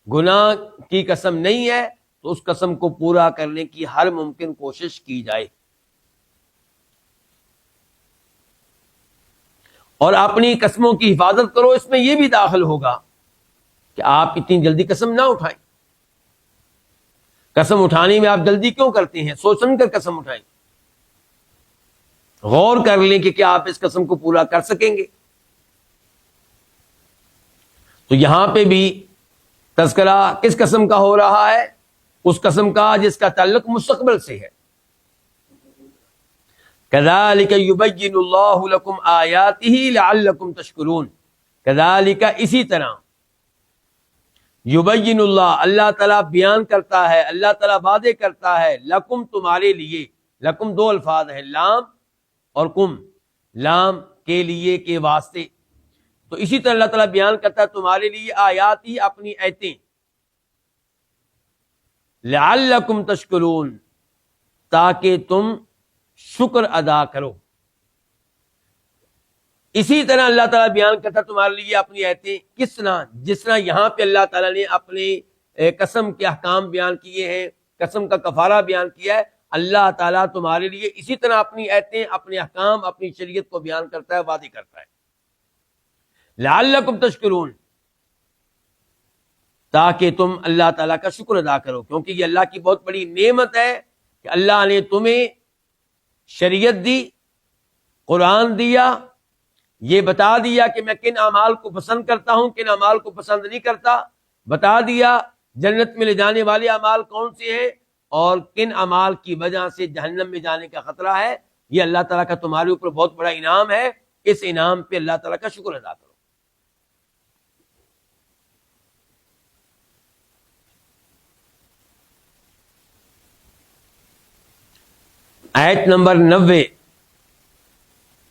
گناہ کی قسم نہیں ہے تو اس قسم کو پورا کرنے کی ہر ممکن کوشش کی جائے۔ اور اپنی قسموں کی حفاظت کرو، اس میں یہ بھی داخل ہوگا کہ آپ اتنی جلدی قسم نہ اٹھائیں۔ قسم اٹھانے میں آپ جلدی کیوں کرتے ہیں؟ سوچ سمجھ کر قسم اٹھائیں، غور کر لیں کہ کیا آپ اس قسم کو پورا کر سکیں گے۔ تو یہاں پہ بھی تذکرہ کس قسم کا ہو رہا ہے؟ اس قسم کا جس کا تعلق مستقبل سے ہے۔ كَذَلِكَ يُبَيِّنُ اللَّهُ لَكُمْ آيَاتِهِ لَعَلَّكُمْ تَشْكُرُونَ، كَذَلِكَ اسی طرح، یبین اللہ تعالیٰ بیان کرتا ہے، اللہ تعالیٰ واضح کرتا ہے، لکم تمہارے لیے، لکم 2 الفاظ ہیں، لام اور کم، لام کے لیے کے واسطے، تو اسی طرح اللہ تعالیٰ بیان کرتا ہے تمہارے لیے آیاتی اپنی آیتیں، لعلکم تشکرون تاکہ تم شکر ادا کرو۔ اسی طرح اللہ تعالیٰ بیان کرتا تمہارے لیے اپنی آیتیں، کس طرح؟ جس طرح یہاں پہ اللہ تعالیٰ نے اپنے قسم کے احکام بیان کیے ہیں، قسم کا کفارہ بیان کیا ہے، اللہ تعالیٰ تمہارے لیے اسی طرح اپنی آیتیں، اپنے احکام، اپنی شریعت کو بیان کرتا ہے، واضح کرتا ہے۔ لعلکم تشکرون تاکہ تم اللہ تعالیٰ کا شکر ادا کرو، کیونکہ یہ اللہ کی بہت بڑی نعمت ہے کہ اللہ نے تمہیں شریعت دی، قرآن دیا، یہ بتا دیا کہ میں کن اعمال کو پسند کرتا ہوں، کن اعمال کو پسند نہیں کرتا، بتا دیا جنت میں لے جانے والے اعمال کون سے ہیں اور کن اعمال کی وجہ سے جہنم میں جانے کا خطرہ ہے۔ یہ اللہ تعالیٰ کا تمہارے اوپر بہت بڑا انعام ہے، اس انعام پہ اللہ تعالیٰ کا شکر ادا کرو۔ آیت نمبر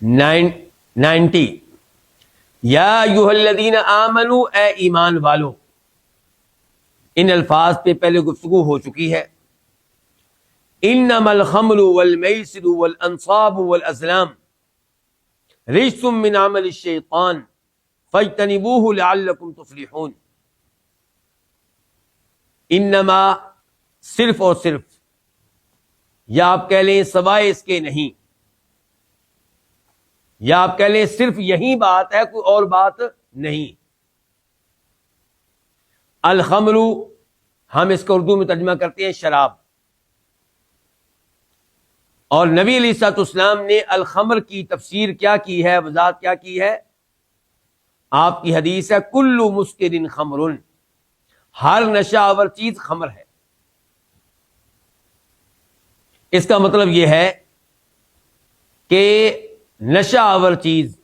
90 یا ایھا الذین آمنوا، اے ایمان والو. ان الفاظ پہ پہلے گفتگو ہو چکی ہے. انما الخمر والمیسر والانصاب والازلام رجس من عمل الشیطان فاجتنبوہ لعلکم تفلحون. انما صرف اور صرف، یا آپ کہہ لیں سوائے اس کے نہیں، یا آپ کہہ لیں صرف یہی بات ہے، کوئی اور بات نہیں. الخمر ہم اس کو اردو میں ترجمہ کرتے ہیں شراب، اور نبی علیہ الصلوۃ والسلام نے الخمر کی تفسیر کیا کی ہے، وضاحت کیا کی ہے؟ آپ کی حدیث ہے کل مسکر خمر، ہر نشہ آور چیز خمر ہے. اس کا مطلب یہ ہے کہ نشہ آور چیز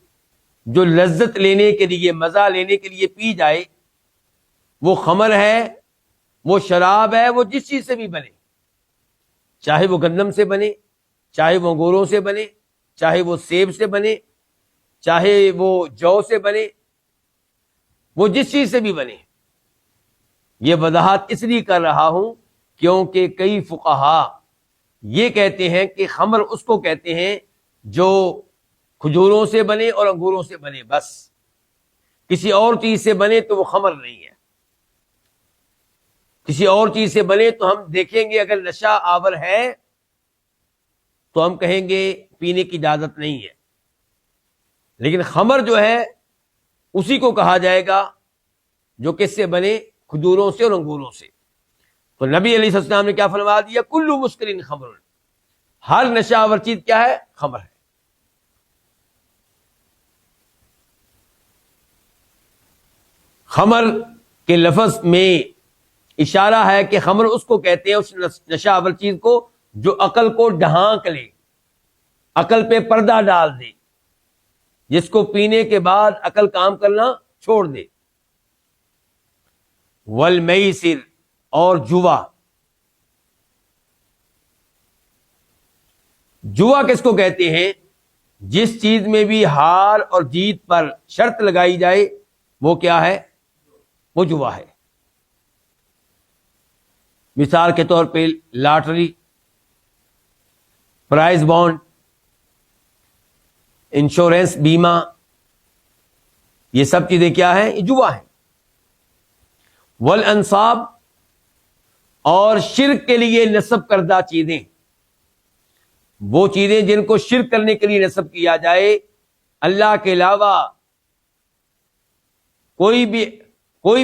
جو لذت لینے کے لیے، مزہ لینے کے لیے پی جائے، وہ خمر ہے، وہ شراب ہے، وہ جس چیز سے بھی بنے، چاہے وہ گندم سے بنے، چاہے وہ انگوروں سے بنے، چاہے وہ سیب سے بنے، چاہے وہ جو سے بنے، وہ جس چیز سے بھی بنے. یہ وضاحت اس لیے کر رہا ہوں کیونکہ کئی فقہا یہ کہتے ہیں کہ خمر اس کو کہتے ہیں جو کھجوروں سے بنے اور انگوروں سے بنے، بس کسی اور چیز سے بنے تو وہ خمر نہیں ہے. کسی اور چیز سے بنے تو ہم دیکھیں گے اگر نشہ آور ہے تو ہم کہیں گے پینے کی اجازت نہیں ہے، لیکن خمر جو ہے اسی کو کہا جائے گا جو کس سے بنے، کھجوروں سے اور انگوروں سے. تو نبی علیہ السلام نے کیا فرما دیا؟ کل مسکر خمر، ہر نشہ آور چیز کیا ہے؟ خمر ہے. خمر کے لفظ میں اشارہ ہے کہ خمر اس کو کہتے ہیں، اس نشہ آور چیز کو جو عقل کو ڈھانک لے، عقل پہ پردہ ڈال دے، جس کو پینے کے بعد عقل کام کرنا چھوڑ دے. والمیسر، اور جوا. جوا کس کو کہتے ہیں؟ جس چیز میں بھی ہار اور جیت پر شرط لگائی جائے وہ کیا ہے؟ وہ جوا ہے. مثال کے طور پہ لاٹری، پرائز بانڈ، انشورنس، بیمہ، یہ سب چیزیں کیا ہیں؟ یہ جوا ہیں. والانصاب، اور شرک کے لیے نسب کردہ چیزیں، وہ چیزیں جن کو شرک کرنے کے لیے نسب کیا جائے، اللہ کے علاوہ کوئی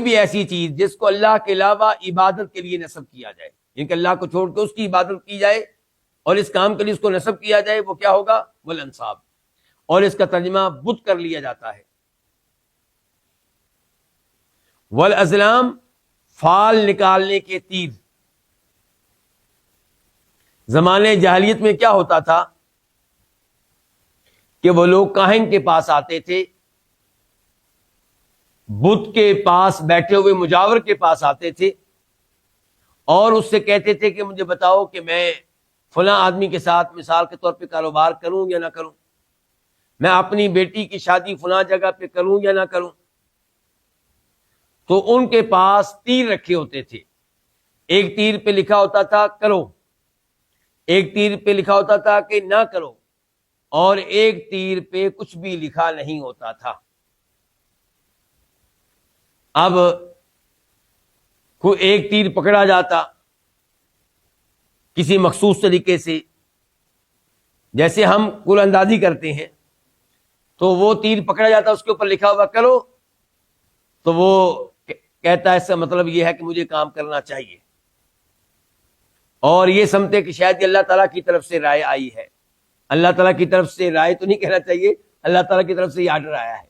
بھی ایسی چیز جس کو اللہ کے علاوہ عبادت کے لیے نسب کیا جائے، یعنی کہ اللہ کو چھوڑ کے اس کی عبادت کی جائے اور اس کام کے لیے اس کو نسب کیا جائے، وہ کیا ہوگا؟ والانصاب. اور اس کا ترجمہ بت کر لیا جاتا ہے. والازلام، فال نکالنے کے تیر. زمانے جاہلیت میں کیا ہوتا تھا کہ وہ لوگ کاہن کے پاس آتے تھے، بت کے پاس بیٹھے ہوئے مجاور کے پاس آتے تھے اور اس سے کہتے تھے کہ مجھے بتاؤ کہ میں فلاں آدمی کے ساتھ مثال کے طور پہ کاروبار کروں یا نہ کروں، میں اپنی بیٹی کی شادی فلاں جگہ پہ کروں یا نہ کروں. تو ان کے پاس تیر رکھے ہوتے تھے، ایک تیر پہ لکھا ہوتا تھا کرو، ایک تیر پہ لکھا ہوتا تھا کہ نہ کرو، اور ایک تیر پہ کچھ بھی لکھا نہیں ہوتا تھا. اب کوئی ایک تیر پکڑا جاتا کسی مخصوص طریقے سے، جیسے ہم کل اندازی کرتے ہیں، تو وہ تیر پکڑا جاتا، اس کے اوپر لکھا ہوا کرو، تو وہ کہتا ہے اس کا مطلب یہ ہے کہ مجھے کام کرنا چاہیے، اور یہ سمجھتے کہ شاید یہ اللہ تعالیٰ کی طرف سے رائے آئی ہے. اللہ تعالیٰ کی طرف سے رائے تو نہیں کہنا چاہیے، اللہ تعالیٰ کی طرف سے یہ آرڈر آیا ہے.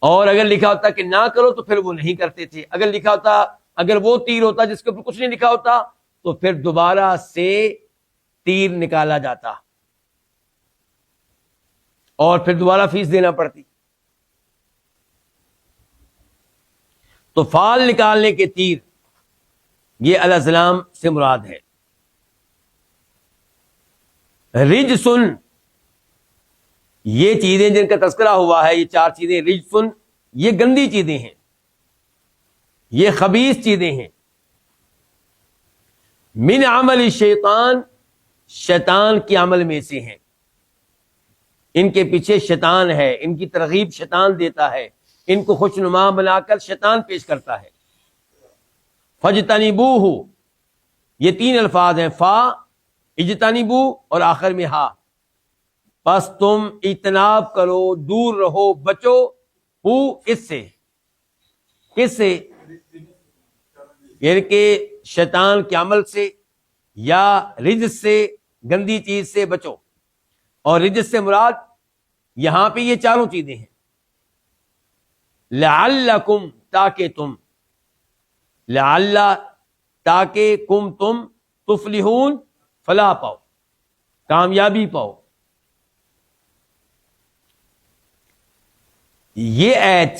اور اگر لکھا ہوتا کہ نہ کرو تو پھر وہ نہیں کرتے تھے. اگر لکھا ہوتا، اگر وہ تیر ہوتا جس کے اوپر کچھ نہیں لکھا ہوتا تو پھر دوبارہ سے تیر نکالا جاتا اور پھر دوبارہ فیس دینا پڑتی. تو فال نکالنے کے تیر یہ الازلام سے مراد ہے. رجسن، یہ چیزیں جن کا تذکرہ ہوا ہے، یہ 4 چیزیں، رجسن یہ گندی چیزیں ہیں، یہ خبیث چیزیں ہیں، من عمل الشیطان شیطان کے عمل میں سے ہیں، ان کے پیچھے شیطان ہے، ان کی ترغیب شیطان دیتا ہے، ان کو خوشنما بنا کر شیطان پیش کرتا ہے۔ فاجتنبوہ، یہ 3 الفاظ ہیں، فا، اجتنبو اور آخر میں ہا، پس تم اجتناب کرو، دور رہو، بچو، ہو اس سے، کس سے؟ یعنی کہ شیطان کے عمل سے یا رجس سے، گندی چیز سے بچو، اور رجس سے مراد یہاں پہ یہ 4 چیزیں ہیں، لعلکم تاکہ تم، لعل تاکہ کم تم، تفلحون فلاح پاؤ، کامیابی پاؤ۔ یہ ایت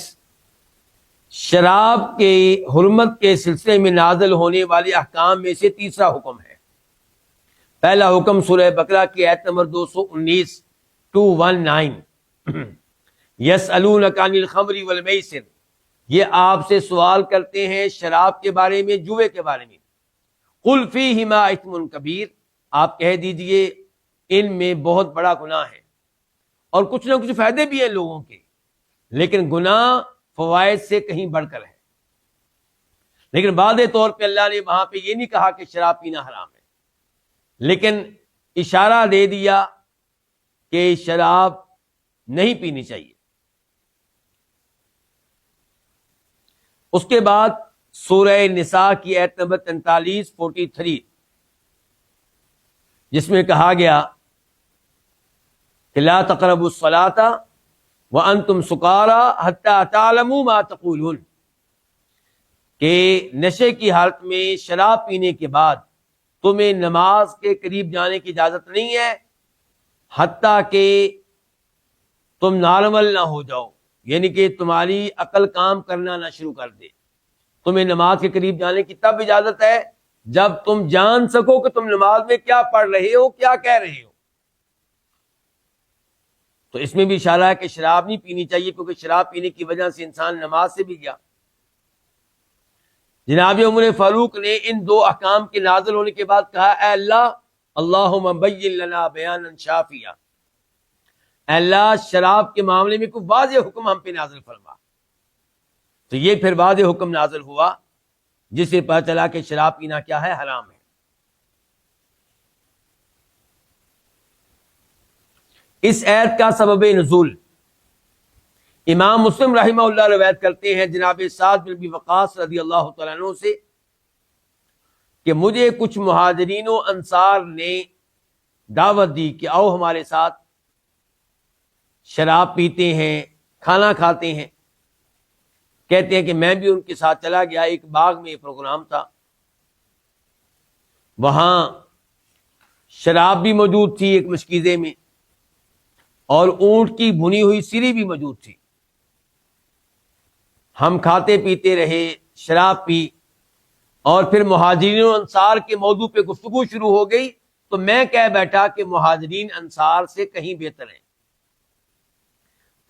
شراب کے حرمت کے سلسلے میں نازل ہونے والے احکام میں سے تیسرا حکم ہے۔ پہلا حکم سورہ بقرہ کی آیت نمبر 219 219، یسألونک عن الخمر والمیسر، یہ آپ سے سوال کرتے ہیں شراب کے بارے میں، جوئے کے بارے میں، قل فیہما اثم کبیر، آپ کہہ دیجئے ان میں بہت بڑا گناہ ہے، اور کچھ نہ کچھ فائدے بھی ہیں لوگوں کے، لیکن گناہ فوائد سے کہیں بڑھ کر ہے۔ لیکن واضح طور پہ اللہ نے وہاں پہ یہ نہیں کہا کہ شراب پینا حرام ہے، لیکن اشارہ دے دیا کہ شراب نہیں پینی چاہیے۔ اس کے بعد سورہ نساء کی آیت نمبر 43 جس میں کہا گیا کہ لا تقربوا الصلاۃ وانتم سکارى حتى تعلموا ما تقولون، کہ نشے کی حالت میں شراب پینے کے بعد تمہیں نماز کے قریب جانے کی اجازت نہیں ہے حتیٰ کہ تم نارمل نہ ہو جاؤ، یعنی کہ تمہاری عقل کام کرنا نہ شروع کر دے۔ تمہیں نماز کے قریب جانے کی تب اجازت ہے جب تم جان سکو کہ تم نماز میں کیا پڑھ رہے ہو، کیا کہہ رہے ہو۔ تو اس میں بھی اشارہ ہے کہ شراب نہیں پینی چاہیے، کیونکہ شراب پینے کی وجہ سے انسان نماز سے بھی گیا۔ جناب عمر فاروق نے ان 2 احکام کے نازل ہونے کے بعد کہا، اے اللہ، اللہم بین لنا بیانا شافیا، اے اللہ شراب کے معاملے میں کوئی واضح حکم ہم پہ نازل فرما۔ تو یہ پھر واضح حکم نازل ہوا جس سے پتہ چلا کہ شراب پینا کیا ہے، حرام ہے۔ اس آیت کا سبب نزول امام مسلم رحمہ اللہ روایت کرتے ہیں جناب سعد بن ابی وقاص رضی اللہ تعالیٰ عنہ سے کہ مجھے کچھ مہاجرین و انصار نے دعوت دی کہ آؤ ہمارے ساتھ شراب پیتے ہیں، کھانا کھاتے ہیں۔ کہتے ہیں کہ میں بھی ان کے ساتھ چلا گیا، ایک باغ میں پروگرام تھا، وہاں شراب بھی موجود تھی ایک مشکیزے میں، اور اونٹ کی بھنی ہوئی سری بھی موجود تھی۔ ہم کھاتے پیتے رہے، شراب پی، اور پھر مہاجرین و انصار کے موضوع پہ گفتگو شروع ہو گئی، تو میں کہہ بیٹھا کہ مہاجرین انصار سے کہیں بہتر ہیں۔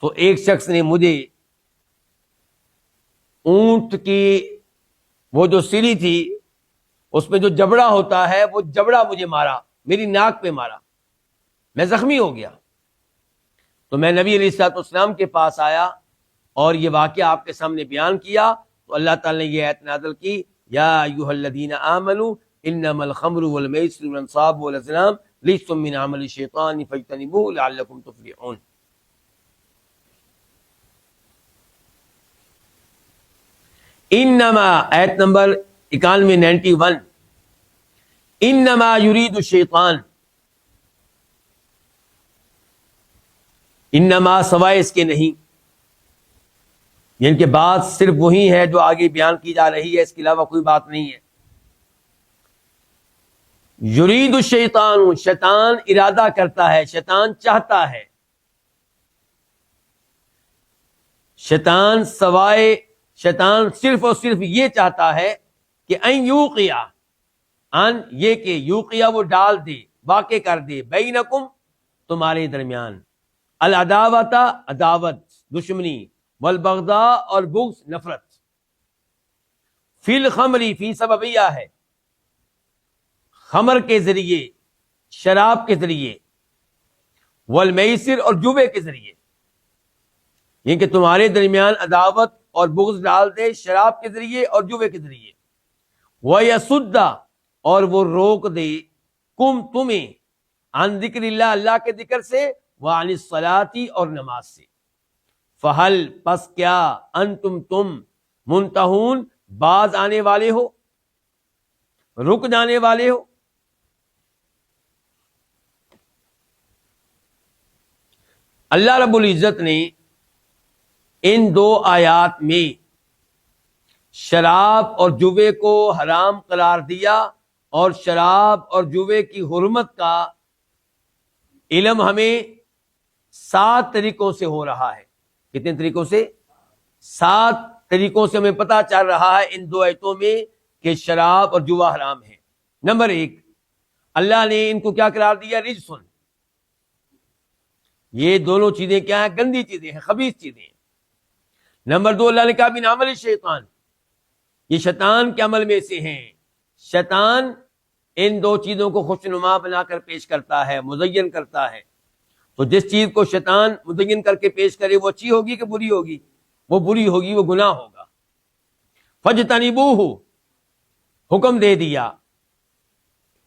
تو ایک شخص نے مجھے اونٹ کی وہ جو سری تھی اس میں جو جبڑا ہوتا ہے، وہ جبڑا مجھے مارا، میری ناک پہ مارا، میں زخمی ہو گیا۔ تو میں نبی علیہ الصلوۃ والسلام کے پاس آیا اور یہ واقعہ آپ کے سامنے بیان کیا، تو اللہ تعالی نے یہ آیت نازل کی، یا ایھا الذین آمنوا انما الخمر والمیسر والانصاب والازلام رجس من عمل الشیطان فاجتنبوہ لعلکم تفلحون۔ انما آیت نمبر 91 انما یرید الشیطان، انما سوائے اس کے نہیں، یعنی کہ بات صرف وہی ہے جو آگے بیان کی جا رہی ہے، اس کے علاوہ کوئی بات نہیں ہے۔ یرید الشیطان، شیطان ارادہ کرتا ہے، شیطان چاہتا ہے، شیطان صرف اور صرف یہ چاہتا ہے کہ ان یوقع، ان یہ کہ یوقع وہ ڈال دے، واقع کر دے بینکم تمہارے درمیان العداوت عداوت دشمنی والبغضاء اور بغض نفرت فی الخمر فی سببیہ ہے خمر کے ذریعے شراب کے ذریعے والمیسر اور جوے کے ذریعے یہ کہ تمہارے درمیان عداوت اور بغض ڈال دے شراب کے ذریعے اور جوے کے ذریعے وَيَسُدَّ اور وہ روک دے کم تمہیں عن ذکر اللہ اللہ کے ذکر سے وعن الصلاۃ اور نماز سے فہل پس کیا انتم تم منتہون باز آنے والے ہو رک جانے والے ہو اللہ رب العزت نے ان دو آیات میں شراب اور جوے کو حرام قرار دیا اور شراب اور جوے کی حرمت کا علم ہمیں 7 طریقوں سے ہو رہا ہے. کتنے طریقوں سے؟ 7 طریقوں سے ہمیں پتہ چل رہا ہے ان دو آیتوں میں کہ شراب اور جوا حرام ہے. نمبر 1، اللہ نے ان کو کیا قرار دیا؟ رجسن. یہ دونوں چیزیں کیا ہیں؟ گندی چیزیں ہیں، خبیث چیزیں ہیں. نمبر 2، اللہ نے کہا من عمل شیطان، یہ شیطان کے عمل میں سے ہیں. شیطان ان دو چیزوں کو خوشنما بنا کر پیش کرتا ہے، مزین کرتا ہے. تو جس چیز کو شیطان مزین کر کے پیش کرے وہ اچھی ہوگی کہ بری ہوگی؟ وہ بری ہوگی، وہ گناہ ہوگا. فجتنبوہ، حکم دے دیا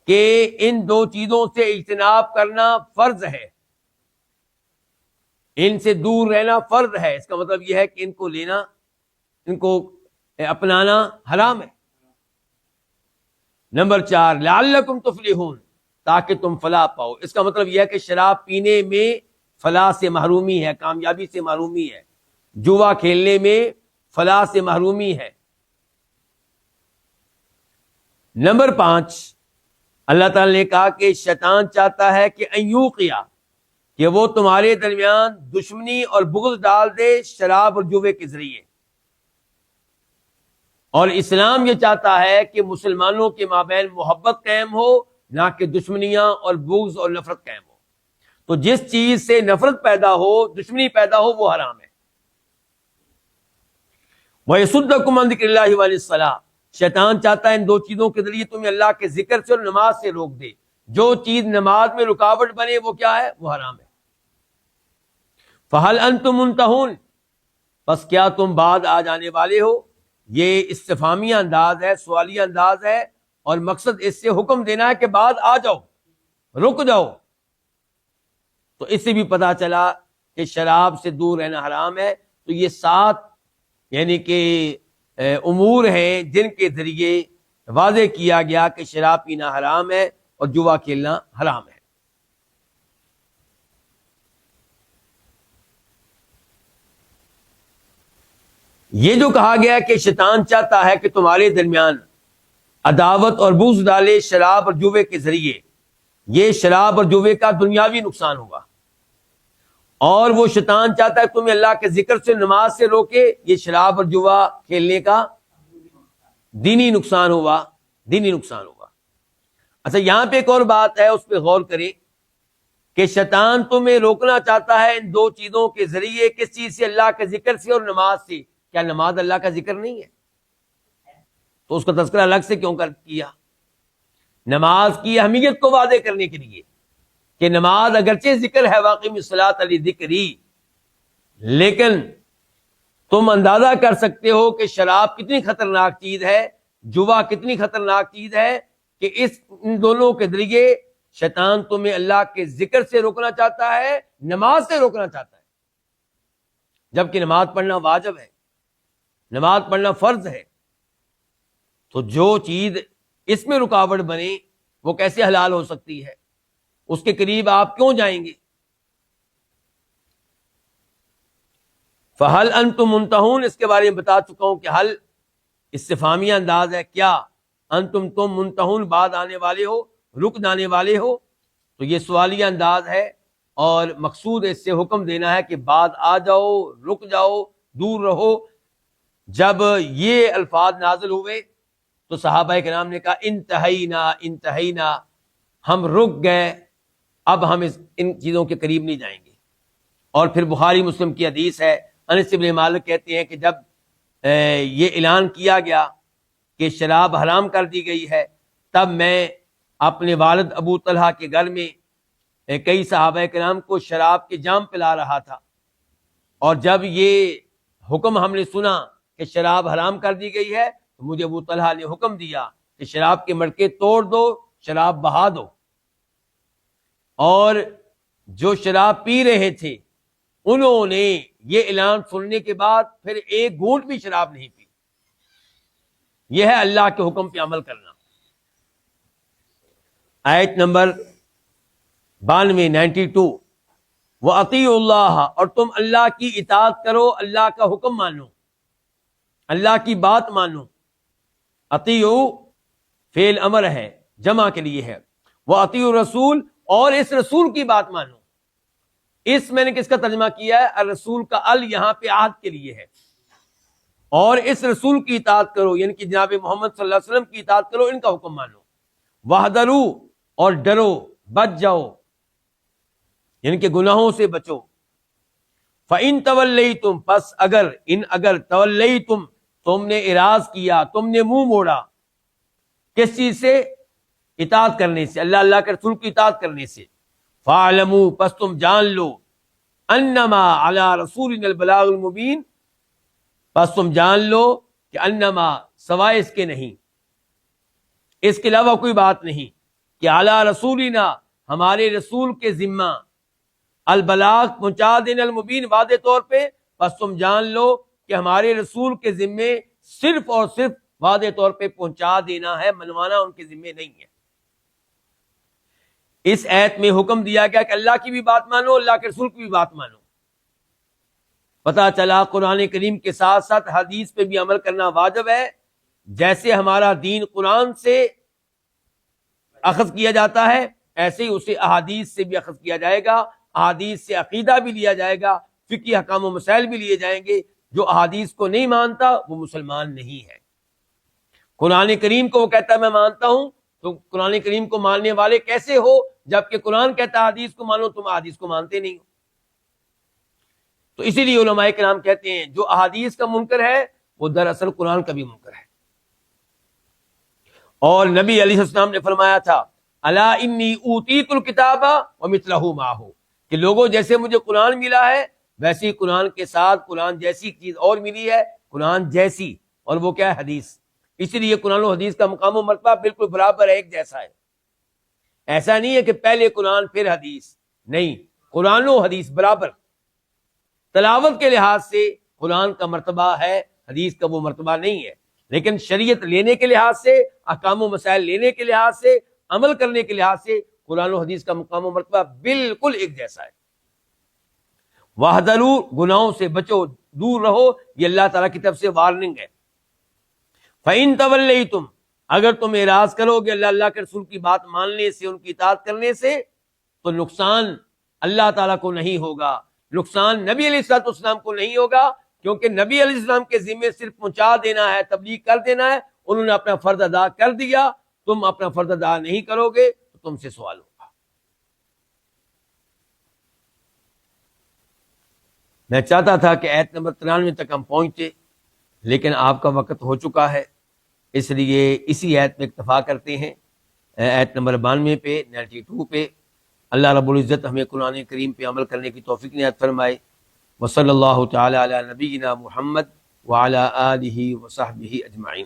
کہ ان دو چیزوں سے اجتناب کرنا فرض ہے، ان سے دور رہنا فرض ہے. اس کا مطلب یہ ہے کہ ان کو لینا، ان کو اپنانا حرام ہے. نمبر 4، لعلکم تفلحون، تاکہ تم فلاح پاؤ. اس کا مطلب یہ ہے کہ شراب پینے میں فلاح سے محرومی ہے، کامیابی سے محرومی ہے. جوا کھیلنے میں فلاح سے محرومی ہے. نمبر 5، اللہ تعالی نے کہا کہ شیطان چاہتا ہے کہ ان یوقع، کہ وہ تمہارے درمیان دشمنی اور بغض ڈال دے شراب اور جوے کے ذریعے. اور اسلام یہ چاہتا ہے کہ مسلمانوں کے مابین محبت قائم ہو، نہ کہ دشمنیاں اور بغض اور نفرت قائم ہو. تو جس چیز سے نفرت پیدا ہو، دشمنی پیدا ہو، وہ حرام ہے. وَيَصُدَّكُمْ عَنْ ذِكْرِ اللَّهِ وَعَنِ الصَّلَاةِ، شیطان چاہتا ہے ان دو چیزوں کے ذریعے تمہیں اللہ کے ذکر سے اور نماز سے روک دے. جو چیز نماز میں رکاوٹ بنے وہ کیا ہے؟ وہ حرام ہے. فَهَلْ أَنْتُمْ مُنْتَهُونَ، پس کیا تم بعد آ جانے والے ہو؟ یہ استفہامیہ انداز ہے، سوالیہ انداز ہے، اور مقصد اس سے حکم دینا ہے کہ بعد آ جاؤ، رک جاؤ. تو اس سے بھی پتا چلا کہ شراب سے دور رہنا حرام ہے. تو یہ 7 یعنی کہ امور ہیں جن کے ذریعے واضح کیا گیا کہ شراب پینا حرام ہے اور جوا کھیلنا حرام ہے. یہ جو کہا گیا کہ شیطان چاہتا ہے کہ تمہارے درمیان عداوت اور بغض ڈالے شراب اور جوے کے ذریعے، یہ شراب اور جوے کا دنیاوی نقصان ہوگا. اور وہ شیطان چاہتا ہے کہ تمہیں اللہ کے ذکر سے نماز سے روکے، یہ شراب اور جوا کھیلنے کا دینی نقصان ہوگا، دینی نقصان ہوگا. اچھا، یہاں پہ ایک اور بات ہے، اس پہ غور کریں کہ شیطان تمہیں روکنا چاہتا ہے ان دو چیزوں کے ذریعے. کس چیز سے؟ اللہ کے ذکر سے اور نماز سے. کیا نماز اللہ کا ذکر نہیں ہے؟ تو اس کا تذکرہ الگ سے کیوں کیا؟ نماز کی اہمیت کو واضح کرنے کے لیے کہ نماز اگرچہ ذکر ہے، واقعی الصلاۃ لذکری، لیکن تم اندازہ کر سکتے ہو کہ شراب کتنی خطرناک چیز ہے، جوا کتنی خطرناک چیز ہے، کہ ان دونوں کے ذریعے شیطان تمہیں اللہ کے ذکر سے روکنا چاہتا ہے، نماز سے روکنا چاہتا ہے. جبکہ نماز پڑھنا واجب ہے، نماز پڑھنا فرض ہے. تو جو چیز اس میں رکاوٹ بنے وہ کیسے حلال ہو سکتی ہے؟ اس کے قریب آپ کیوں جائیں گے؟ فَهَلْ أَنْتُمْ مُنْتَهُونَ، اس کے بارے میں بتا چکا ہوں کہ حل استفہامیہ انداز ہے. کیا انتم تم منتہون، بعد آنے والے ہو، رک جانے والے ہو. تو یہ سوالیہ انداز ہے اور مقصود اس سے حکم دینا ہے کہ بعد آ جاؤ، رک جاؤ، دور رہو. جب یہ الفاظ نازل ہوئے تو صحابہ کرام نے کہا انتہینا انتہینا، ہم رک گئے، اب ہم ان چیزوں کے قریب نہیں جائیں گے۔ اور پھر بخاری مسلم کی حدیث ہے، انس بن مالک کہتے ہیں کہ جب یہ اعلان کیا گیا کہ شراب حرام کر دی گئی ہے، تب میں اپنے والد ابو طلحہ کے گھر میں کئی صحابہ کرام کو شراب کے جام پلا رہا تھا، اور جب یہ حکم ہم نے سنا کہ شراب حرام کر دی گئی ہے تو مجھے ابو طلحہ نے حکم دیا کہ شراب کے مٹکے توڑ دو، شراب بہا دو۔ اور جو شراب پی رہے تھے انہوں نے یہ اعلان سننے کے بعد پھر ایک گھونٹ بھی شراب نہیں پی۔ یہ ہے اللہ کے حکم پہ عمل کرنا۔ آیت نمبر 92 وَأَطِيعُوا اللَّهَ، اور تم اللہ کی اطاعت کرو، اللہ کا حکم مانو، اللہ کی بات مانو۔ اطیعوا فعل امر ہے، جمع کے لیے ہے، وَأَطِيعُوا الرَّسُولَ، اور اس رسول کی بات مانو۔ اس میں نے کس کا ترجمہ کیا ہے؟ الرسول کا ال یہاں پہ عہد کے لیے ہے، اور اس رسول کی اطاعت کرو، یعنی کہ جناب محمد صلی اللہ علیہ وسلم کی اطاعت کرو، ان کا حکم مانو۔ وَاحْذَرُوا، اور ڈرو، بچ جاؤ، یعنی کہ گناہوں سے بچو۔ فَإِن تَوَلَّيْتُمْ، پس اگر تولیتم، تم نے اعراض کیا، تم نے منہ موڑا، کس چیز سے؟ اطاعت کرنے سے، اللہ کے رسول کی اطاعت کرنے سے۔ فَاعْلَمُوا، پس تم جان لو، انما علی رسولنا البلاغ المبین، پس تم جان لو کہ انما سوائے اس کے نہیں، اس کے علاوہ کوئی بات نہیں، کہ علی رسولنا، ہمارے رسول کے ذمہ، البلاغ پہنچا دینا، المبین واضح طور پہ، پس تم جان لو کہ ہمارے رسول کے ذمے صرف اور صرف واضح طور پہ پہنچا دینا ہے، منوانا ان کے ذمے نہیں ہے۔ اس آیت میں حکم دیا گیا کہ اللہ کی بھی بات مانو، اللہ کے رسول کی بھی بات مانو۔ پتہ چلا قرآن کریم کے ساتھ ساتھ حدیث پہ بھی عمل کرنا واجب ہے۔ جیسے ہمارا دین قرآن سے اخذ کیا جاتا ہے، ایسے ہی اسے احادیث سے بھی اخذ کیا جائے گا، احادیث سے عقیدہ بھی لیا جائے گا، فقہی احکام و مسائل بھی لیے جائیں گے۔ جو احادیث کو نہیں مانتا وہ مسلمان نہیں ہے۔ قرآن کریم کو وہ کہتا ہے میں مانتا ہوں، تو قرآن کریم کو ماننے والے کیسے ہو جبکہ قرآن کہتا ہے حدیث کو مانو، تم احادیث کو مانتے نہیں ہو۔ تو اسی لیے علماء کرام کہتے ہیں جو احادیث کا منکر ہے وہ دراصل قرآن کا بھی منکر ہے۔ اور نبی علیہ السلام نے فرمایا تھا الا انی اوتیت الکتاب ومثلہ معہ، کہ لوگوں جیسے مجھے قرآن ملا ہے ویسے ہی قرآن کے ساتھ قرآن جیسی چیز اور ملی ہے، قرآن جیسی، اور وہ کیا ہے؟ حدیث۔ اسی لیے قرآن و حدیث کا مقام و مرتبہ بالکل برابر ہے، ایک جیسا ہے۔ ایسا نہیں ہے کہ پہلے قرآن پھر حدیث، نہیں، قرآن و حدیث برابر۔ تلاوت کے لحاظ سے قرآن کا مرتبہ ہے، حدیث کا وہ مرتبہ نہیں ہے، لیکن شریعت لینے کے لحاظ سے، احکام و مسائل لینے کے لحاظ سے، عمل کرنے کے لحاظ سے قرآن و حدیث کا مقام و مرتبہ بالکل ایک جیسا ہے۔ وَاحْذَرُوا، گناہوں سے بچو، دور رہو، یہ اللہ تعالیٰ کی طرف سے وارننگ ہے۔ فَإِن تَوَلَّيْتُمْ، اگر تم اعراض کرو گے اللہ کے رسول کی بات ماننے سے، ان کی اطاعت کرنے سے، تو نقصان اللہ تعالیٰ کو نہیں ہوگا، نقصان نبی علیہ السلام کو نہیں ہوگا، کیونکہ نبی علیہ السلام کے ذمے صرف پہنچا دینا ہے، تبلیغ کر دینا ہے، انہوں نے اپنا فرض ادا کر دیا، تم اپنا فرض ادا نہیں کرو گے تو تم سے سوال ہوگا۔ میں چاہتا تھا کہ آیت نمبر 93 تک ہم پہنچتے، لیکن آپ کا وقت ہو چکا ہے، اس لیے اسی آیت میں اکتفا کرتے ہیں، آیت نمبر 92 پہ، 92 پہ۔ اللہ رب العزت ہمیں قرآن کریم پہ عمل کرنے کی توفیق عنایت فرمائے۔ وصلی اللہ تعالی علی نبینا محمد وعلی آلہ وصحبہ اجمعین۔